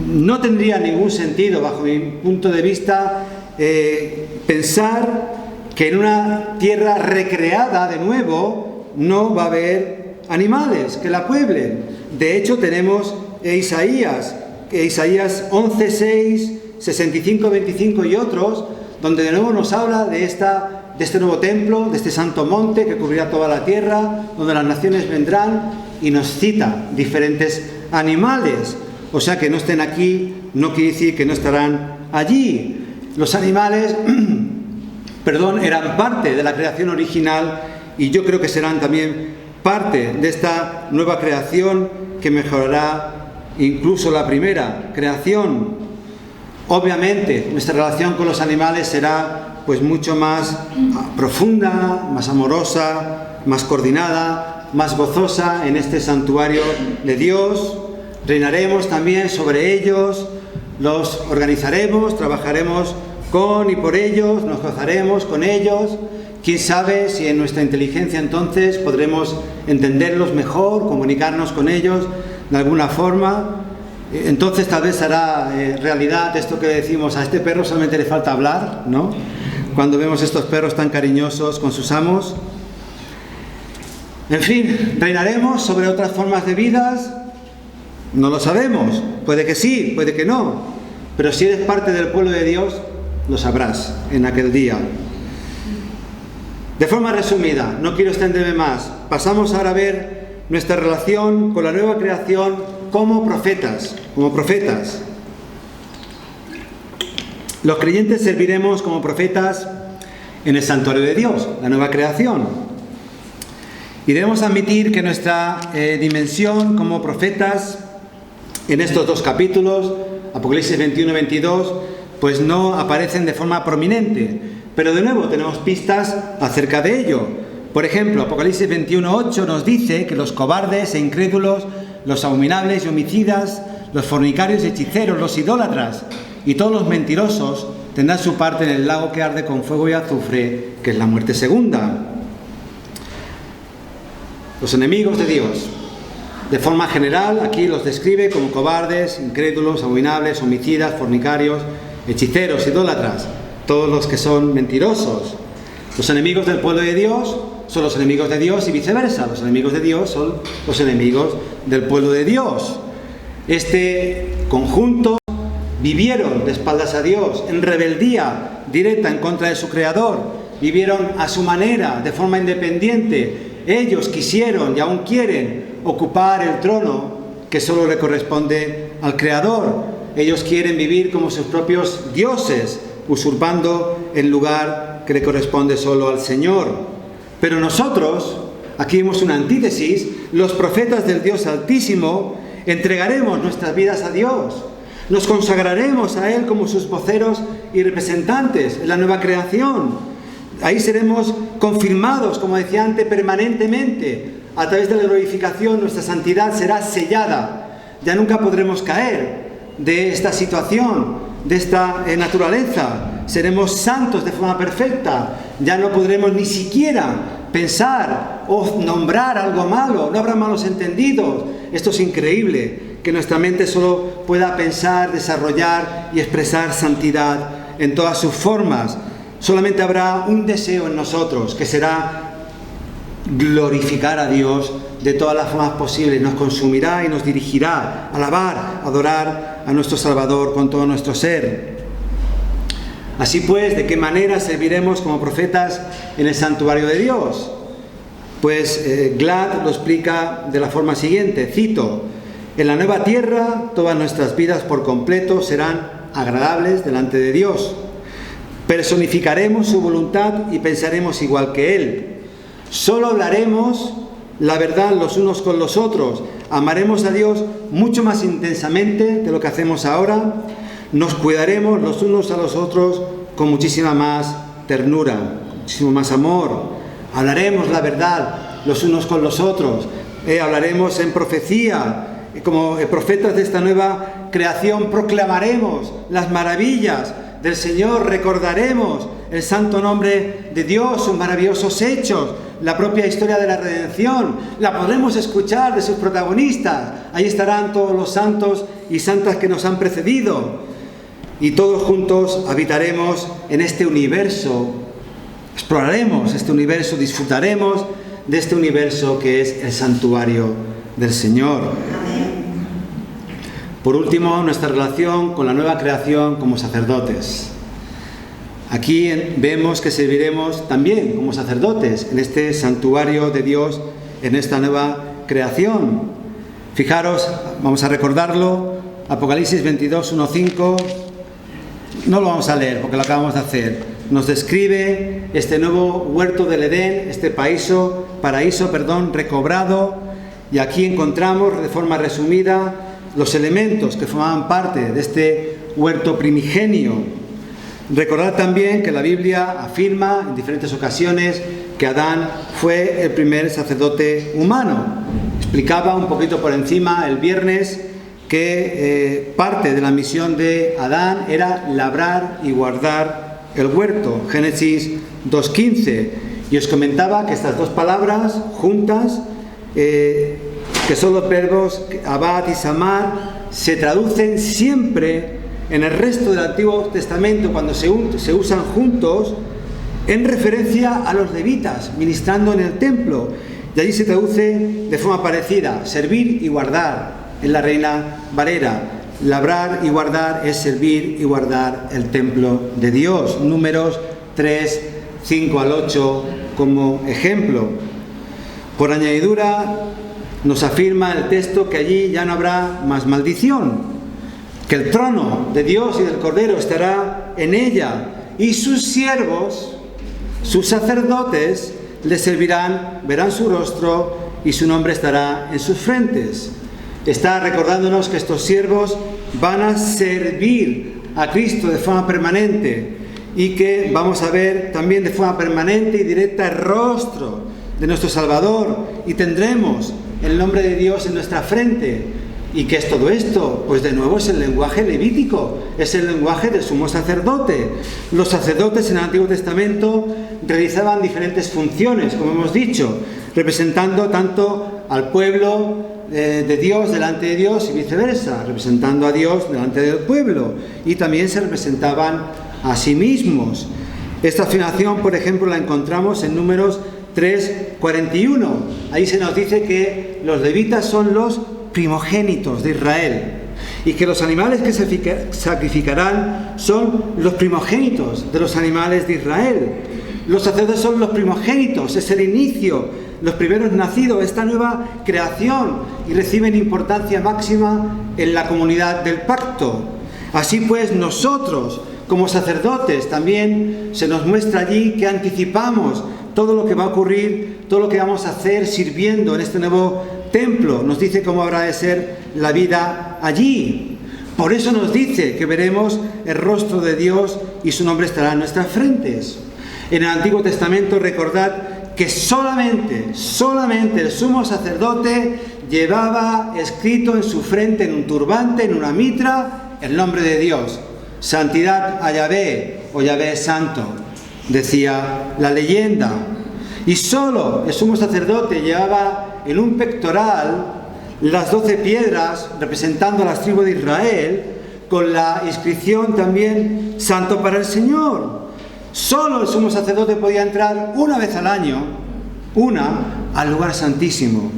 no tendría ningún sentido, bajo mi punto de vista, pensar que en una tierra recreada de nuevo no va a haber animales que la pueblen. De hecho, tenemos Isaías 11:6, 65:25 y otros, donde de nuevo nos habla de este nuevo templo, de este santo monte que cubrirá toda la tierra, donde las naciones vendrán, y nos cita diferentes animales. O sea, que no estén aquí no quiere decir que no estarán allí. Los animales eran parte de la creación original y yo creo que serán también parte de esta nueva creación que mejorará incluso la primera creación. Obviamente, nuestra relación con los animales será pues mucho más profunda, más amorosa, más coordinada, más gozosa en este santuario de Dios. Reinaremos también sobre ellos, los organizaremos, trabajaremos con y por ellos, nos gozaremos con ellos. Quién sabe si en nuestra inteligencia entonces podremos entenderlos mejor, comunicarnos con ellos de alguna forma. Entonces tal vez hará realidad esto que decimos: a este perro solamente le falta hablar, ¿no? Cuando vemos estos perros tan cariñosos con sus amos. En fin, ¿reinaremos sobre otras formas de vidas? No lo sabemos. Puede que sí, puede que no. Pero si eres parte del pueblo de Dios, lo sabrás en aquel día. De forma resumida, no quiero extenderme más, pasamos ahora a ver nuestra relación con la nueva creación como profetas. Los creyentes serviremos como profetas en el santuario de Dios, la nueva creación. Y debemos admitir que nuestra dimensión como profetas en estos dos capítulos, Apocalipsis 21 y 22, pues no aparecen de forma prominente, pero de nuevo tenemos pistas acerca de ello. Por ejemplo, Apocalipsis 21:8 nos dice que los cobardes e incrédulos, los abominables y homicidas, los fornicarios y hechiceros, los idólatras y todos los mentirosos tendrán su parte en el lago que arde con fuego y azufre, que es la muerte segunda. Los enemigos de Dios. De forma general, aquí los describe como cobardes, incrédulos, abominables, homicidas, fornicarios, hechiceros, idólatras, todos los que son mentirosos. Los enemigos del pueblo de Dios son los enemigos de Dios y viceversa. Los enemigos de Dios son los enemigos del pueblo de Dios. Este conjunto vivieron de espaldas a Dios, en rebeldía directa en contra de su Creador. Vivieron a su manera, de forma independiente. Ellos quisieron y aún quieren ocupar el trono que solo le corresponde al Creador. Ellos quieren vivir como sus propios dioses, usurpando el lugar que le corresponde solo al Señor. Pero nosotros, aquí vemos una antítesis, los profetas del Dios Altísimo, entregaremos nuestras vidas a Dios. Nos consagraremos a Él como sus voceros y representantes en la nueva creación. Ahí seremos confirmados, como decía antes, permanentemente. A través de la glorificación nuestra santidad será sellada. Ya nunca podremos caer de esta situación, de esta naturaleza. Seremos santos de forma perfecta. Ya no podremos ni siquiera pensar o nombrar algo malo. No habrá malos entendidos. Esto es increíble, que nuestra mente solo pueda pensar, desarrollar y expresar santidad en todas sus formas. Solamente habrá un deseo en nosotros, que será glorificar a Dios de todas las formas posibles. Nos consumirá y nos dirigirá a alabar, adorar a nuestro Salvador con todo nuestro ser. Así pues, ¿de qué manera serviremos como profetas en el santuario de Dios? Pues Glad lo explica de la forma siguiente, cito: en la nueva tierra todas nuestras vidas por completo serán agradables delante de Dios. Personificaremos su voluntad y pensaremos igual que Él. Solo hablaremos la verdad los unos con los otros. Amaremos a Dios mucho más intensamente de lo que hacemos ahora. Nos cuidaremos los unos a los otros con muchísima más ternura, muchísimo más amor. Hablaremos la verdad los unos con los otros. Hablaremos en profecía. Como profetas de esta nueva creación proclamaremos las maravillas del Señor, recordaremos el santo nombre de Dios, sus maravillosos hechos, la propia historia de la redención. La podremos escuchar de sus protagonistas. Ahí estarán todos los santos y santas que nos han precedido. Y todos juntos habitaremos en este universo. Exploraremos este universo, disfrutaremos de este universo que es el santuario del Señor. Por último, nuestra relación con la nueva creación como sacerdotes. Aquí vemos que serviremos también como sacerdotes en este santuario de Dios, en esta nueva creación. Fijaros, vamos a recordarlo, Apocalipsis 22, 1, 5. No lo vamos a leer porque lo acabamos de hacer. Nos describe este nuevo huerto del Edén, este paraíso, recobrado. Y aquí encontramos, de forma resumida, los elementos que formaban parte de este huerto primigenio. Recordad también que la Biblia afirma en diferentes ocasiones que Adán fue el primer sacerdote humano. Explicaba un poquito por encima el viernes que parte de la misión de Adán era labrar y guardar el huerto, Génesis 2:15. Y os comentaba que estas dos palabras juntas, que son los verbos abad y samar, se traducen siempre en el resto del Antiguo Testamento, cuando se usan juntos, en referencia a los levitas ministrando en el templo. Y allí se traduce de forma parecida, servir y guardar, en la Reina Valera. Labrar y guardar es servir y guardar el templo de Dios. Números 3, 5 al 8 como ejemplo. Por añadidura, nos afirma el texto que allí ya no habrá más maldición, que el trono de Dios y del Cordero estará en ella, y sus siervos, sus sacerdotes, le servirán, verán su rostro y su nombre estará en sus frentes. Está recordándonos que estos siervos van a servir a Cristo de forma permanente y que vamos a ver también de forma permanente y directa el rostro de nuestro Salvador, y tendremos el nombre de Dios en nuestra frente. ¿Y qué es todo esto? Pues de nuevo es el lenguaje levítico, es el lenguaje del sumo sacerdote. Los sacerdotes en el Antiguo Testamento realizaban diferentes funciones, como hemos dicho, representando tanto al pueblo de Dios delante de Dios y viceversa, representando a Dios delante del pueblo, y también se representaban a sí mismos. Esta afirmación, por ejemplo, la encontramos en Números 3:41. Ahí se nos dice que los levitas son los primogénitos de Israel y que los animales que se sacrificarán son los primogénitos de los animales de Israel. Los sacerdotes son los primogénitos, es el inicio, los primeros nacidos, esta nueva creación, y reciben importancia máxima en la comunidad del pacto. Así pues, nosotros, como sacerdotes, también se nos muestra allí que anticipamos todo lo que va a ocurrir, todo lo que vamos a hacer sirviendo en este nuevo templo. Nos dice cómo habrá de ser la vida allí. Por eso nos dice que veremos el rostro de Dios y su nombre estará en nuestras frentes. En el Antiguo Testamento, recordad que solamente el sumo sacerdote llevaba escrito en su frente, en un turbante, en una mitra, el nombre de Dios. Santidad a Yahvé, o Yahvé es santo, decía la leyenda. Y solo el sumo sacerdote llevaba en un pectoral las 12 piedras representando a las tribus de Israel, con la inscripción también Santo para el Señor. Solo el sumo sacerdote podía entrar una vez al año, al lugar santísimo,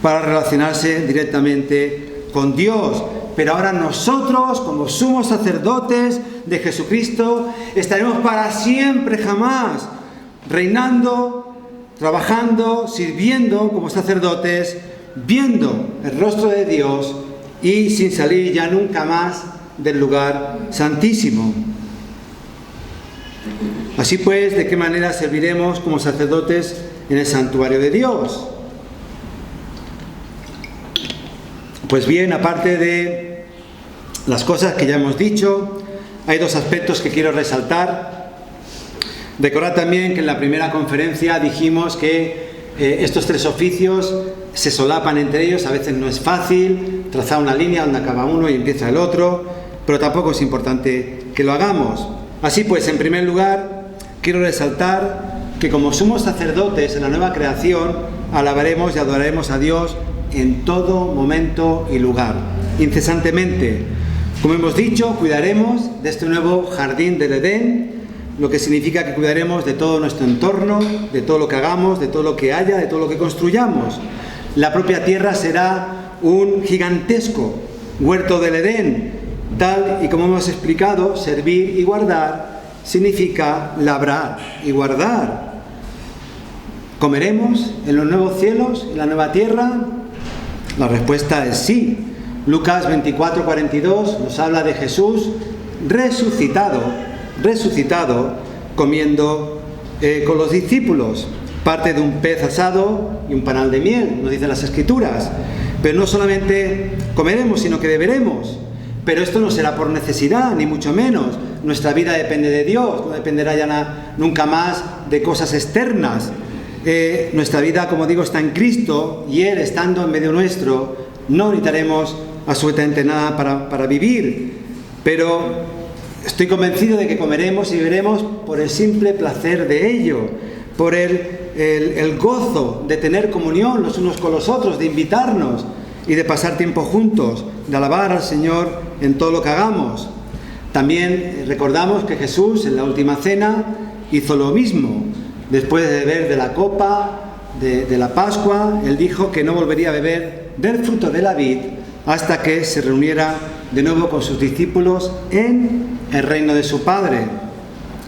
para relacionarse directamente con Dios. Pero ahora nosotros, como sumos sacerdotes de Jesucristo, estaremos para siempre, jamás, reinando, trabajando, sirviendo como sacerdotes, viendo el rostro de Dios y sin salir ya nunca más del lugar santísimo. Así pues, ¿de qué manera serviremos como sacerdotes en el santuario de Dios? Pues bien, aparte de las cosas que ya hemos dicho, hay dos aspectos que quiero resaltar. Recordad también que en la primera conferencia dijimos que estos tres oficios se solapan entre ellos, a veces no es fácil trazar una línea donde acaba uno y empieza el otro, pero tampoco es importante que lo hagamos. Así pues, en primer lugar, quiero resaltar que como sumos sacerdotes en la nueva creación, alabaremos y adoraremos a Dios en todo momento y lugar, incesantemente. Como hemos dicho, cuidaremos de este nuevo jardín del Edén, lo que significa que cuidaremos de todo nuestro entorno, de todo lo que hagamos, de todo lo que haya, de todo lo que construyamos. La propia tierra será un gigantesco huerto del Edén, tal y como hemos explicado, servir y guardar significa labrar y guardar. ¿Comeremos en los nuevos cielos, en la nueva tierra? La respuesta es sí. Lucas 24:42 nos habla de Jesús resucitado comiendo con los discípulos, parte de un pez asado y un panal de miel, nos dicen las Escrituras. Pero no solamente comeremos, sino que beberemos. Pero esto no será por necesidad, ni mucho menos. Nuestra vida depende de Dios, no dependerá ya nunca más de cosas externas. Nuestra vida, como digo, está en Cristo, y Él, estando en medio nuestro, no necesitaremos absolutamente nada para vivir. Pero estoy convencido de que comeremos y beberemos por el simple placer de ello, por el gozo de tener comunión los unos con los otros, de invitarnos y de pasar tiempo juntos, de alabar al Señor en todo lo que hagamos. También recordamos que Jesús en la última cena hizo lo mismo. Después de beber de la copa de la Pascua, Él dijo que no volvería a beber del fruto de la vid hasta que se reuniera de nuevo con sus discípulos en el reino de su Padre.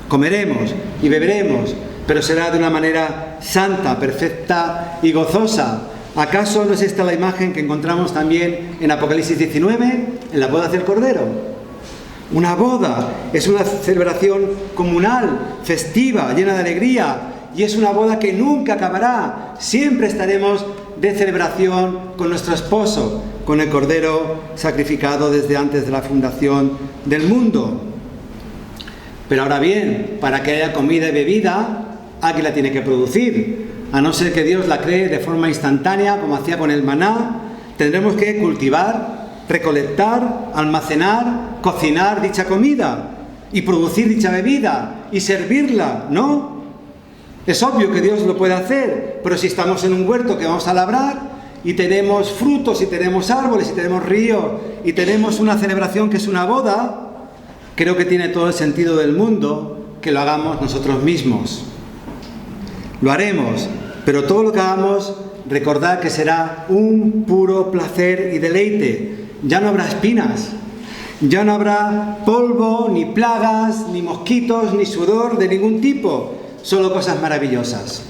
Comeremos y beberemos, pero será de una manera santa, perfecta y gozosa. ¿Acaso no es esta la imagen que encontramos también en Apocalipsis 19, en la boda del Cordero? Una boda es una celebración comunal, festiva, llena de alegría, y es una boda que nunca acabará. Siempre estaremos de celebración con nuestro esposo, con el Cordero sacrificado desde antes de la fundación del mundo. Pero ahora bien, para que haya comida y bebida, alguien la tiene que producir. A no ser que Dios la cree de forma instantánea, como hacía con el maná, tendremos que cultivar, recolectar, almacenar, cocinar dicha comida y producir dicha bebida y servirla, ¿no? Es obvio que Dios lo puede hacer, pero si estamos en un huerto que vamos a labrar y tenemos frutos y tenemos árboles y tenemos río y tenemos una celebración que es una boda, creo que tiene todo el sentido del mundo que lo hagamos nosotros mismos. Lo haremos, pero todo lo que hagamos, recordad que será un puro placer y deleite. Ya no habrá espinas, ya no habrá polvo, ni plagas, ni mosquitos, ni sudor de ningún tipo. Solo cosas maravillosas.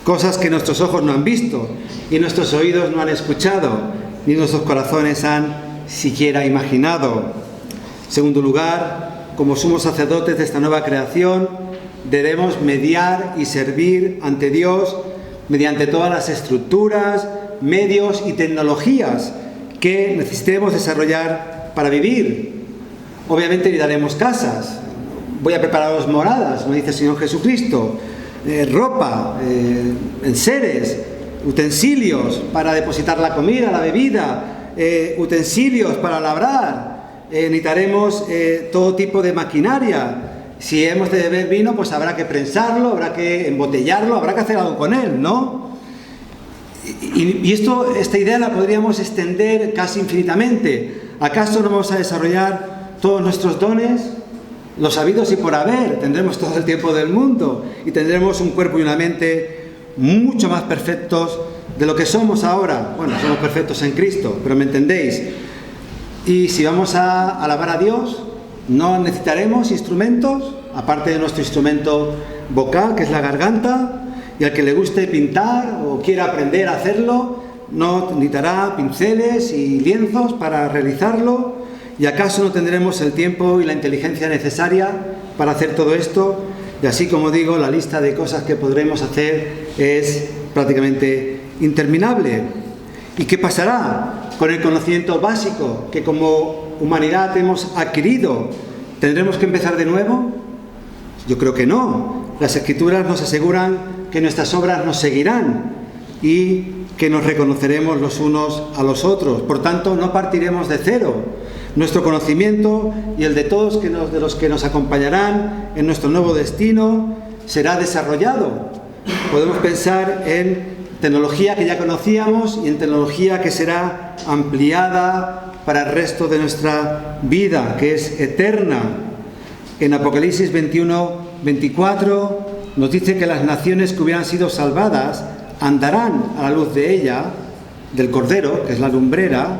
Cosas que nuestros ojos no han visto y nuestros oídos no han escuchado, ni nuestros corazones han siquiera imaginado. En segundo lugar, como sumos sacerdotes de esta nueva creación, debemos mediar y servir ante Dios mediante todas las estructuras, medios y tecnologías que necesitemos desarrollar para vivir. Obviamente necesitaremos casas. Voy a prepararos moradas, nos dice el Señor Jesucristo, ropa, enseres, utensilios para depositar la comida, la bebida, utensilios para labrar, necesitaremos todo tipo de maquinaria. Si hemos de beber vino, pues habrá que prensarlo, habrá que embotellarlo, habrá que hacer algo con él, ¿no? Y esta idea la podríamos extender casi infinitamente. ¿Acaso no vamos a desarrollar todos nuestros dones? Los habidos y por haber, tendremos todo el tiempo del mundo y tendremos un cuerpo y una mente mucho más perfectos de lo que somos ahora. Bueno, somos perfectos en Cristo, pero me entendéis. Y si vamos a alabar a Dios, no necesitaremos instrumentos, aparte de nuestro instrumento vocal, que es la garganta, y al que le guste pintar o quiera aprender a hacerlo, no necesitará pinceles y lienzos para realizarlo. ¿Y acaso no tendremos el tiempo y la inteligencia necesaria para hacer todo esto? Y así, como digo, la lista de cosas que podremos hacer es prácticamente interminable. ¿Y qué pasará con el conocimiento básico que como humanidad hemos adquirido? ¿Tendremos que empezar de nuevo? Yo creo que no. Las Escrituras nos aseguran que nuestras obras nos seguirán y que nos reconoceremos los unos a los otros. Por tanto, no partiremos de cero. Nuestro conocimiento y el de todos de los que nos acompañarán en nuestro nuevo destino será desarrollado. Podemos pensar en tecnología que ya conocíamos y en tecnología que será ampliada para el resto de nuestra vida, que es eterna. En Apocalipsis 21-24 nos dice que las naciones que hubieran sido salvadas andarán a la luz de ella, del Cordero, que es la lumbrera,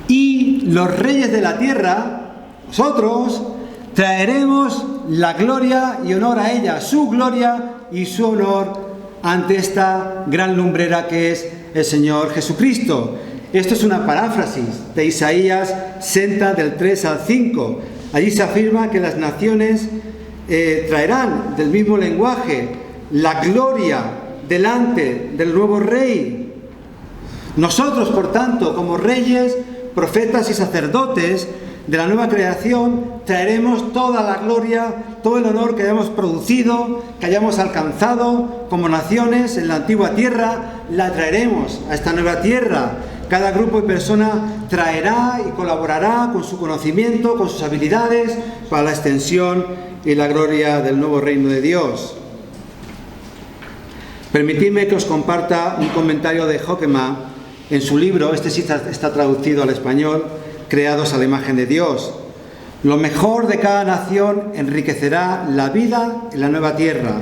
y los reyes de la tierra, nosotros, traeremos la gloria y honor a ella, su gloria y su honor ante esta gran lumbrera que es el Señor Jesucristo. Esto es una paráfrasis de Isaías 60 del 3 al 5. Allí se afirma que las naciones traerán del mismo lenguaje la gloria delante del nuevo rey. Nosotros, por tanto, como reyes, profetas y sacerdotes de la nueva creación, traeremos toda la gloria, todo el honor que hayamos producido, que hayamos alcanzado como naciones en la antigua tierra, la traeremos a esta nueva tierra. Cada grupo y persona traerá y colaborará con su conocimiento, con sus habilidades, para la extensión y la gloria del nuevo reino de Dios. Permitidme que os comparta un comentario de Hoekema en su libro, este sí está traducido al español, Creados a la imagen de Dios. Lo mejor de cada nación enriquecerá la vida en la nueva tierra,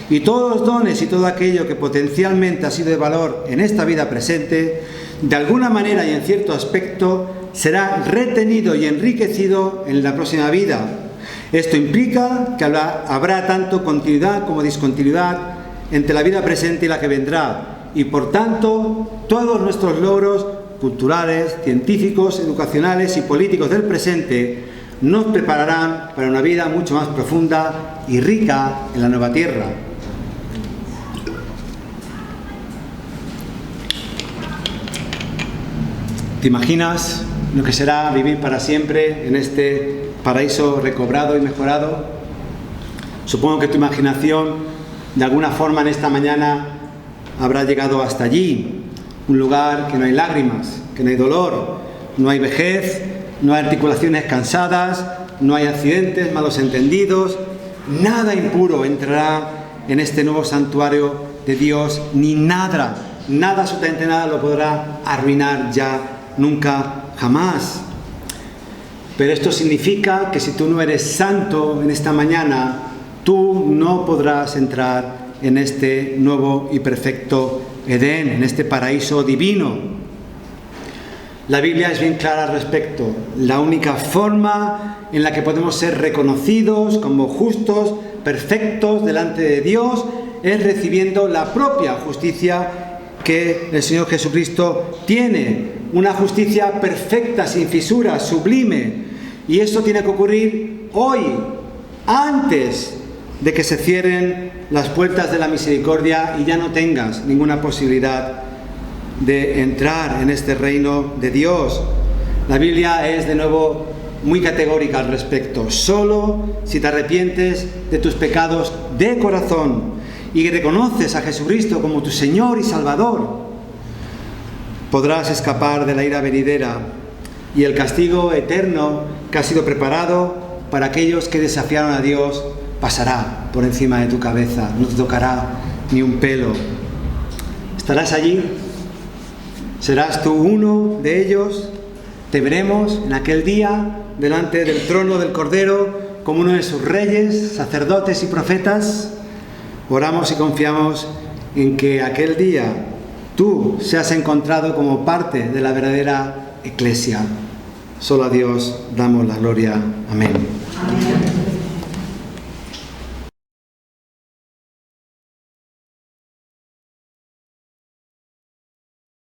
y todos los dones y todo aquello que potencialmente ha sido de valor en esta vida presente, de alguna manera y en cierto aspecto, será retenido y enriquecido en la próxima vida. Esto implica que habrá tanto continuidad como discontinuidad entre la vida presente y la que vendrá, y por tanto todos nuestros logros culturales, científicos, educacionales y políticos del presente nos prepararán para una vida mucho más profunda y rica en la nueva tierra. ¿Te imaginas lo que será vivir para siempre en este paraíso recobrado y mejorado? Supongo que tu imaginación de alguna forma en esta mañana habrá llegado hasta allí. un lugar que no hay lágrimas, que no hay dolor, no hay vejez, no hay articulaciones cansadas, no hay accidentes, malos entendidos. Nada impuro entrará en este nuevo santuario de Dios, ni nada, absolutamente nada lo podrá arruinar ya, nunca, jamás. Pero esto significa que si tú no eres santo en esta mañana, tú no podrás entrar en este nuevo y perfecto Edén, en este paraíso divino. La Biblia es bien clara al respecto. La única forma en la que podemos ser reconocidos como justos, perfectos delante de Dios, es recibiendo la propia justicia que el Señor Jesucristo tiene. Una justicia perfecta, sin fisuras, sublime. Y esto tiene que ocurrir hoy, antes de que se cierren las puertas de la misericordia y ya no tengas ninguna posibilidad de entrar en este reino de Dios. La Biblia es de nuevo muy categórica al respecto. Solo si te arrepientes de tus pecados de corazón y reconoces a Jesucristo como tu Señor y Salvador, podrás escapar de la ira venidera y el castigo eterno que ha sido preparado para aquellos que desafiaron a Dios pasará por encima de tu cabeza, no te tocará ni un pelo. ¿Estarás allí? ¿Serás tú uno de ellos? Te veremos en aquel día delante del trono del Cordero como uno de sus reyes, sacerdotes y profetas. Oramos y confiamos en que aquel día tú seas encontrado como parte de la verdadera Iglesia. Solo a Dios damos la gloria. Amén.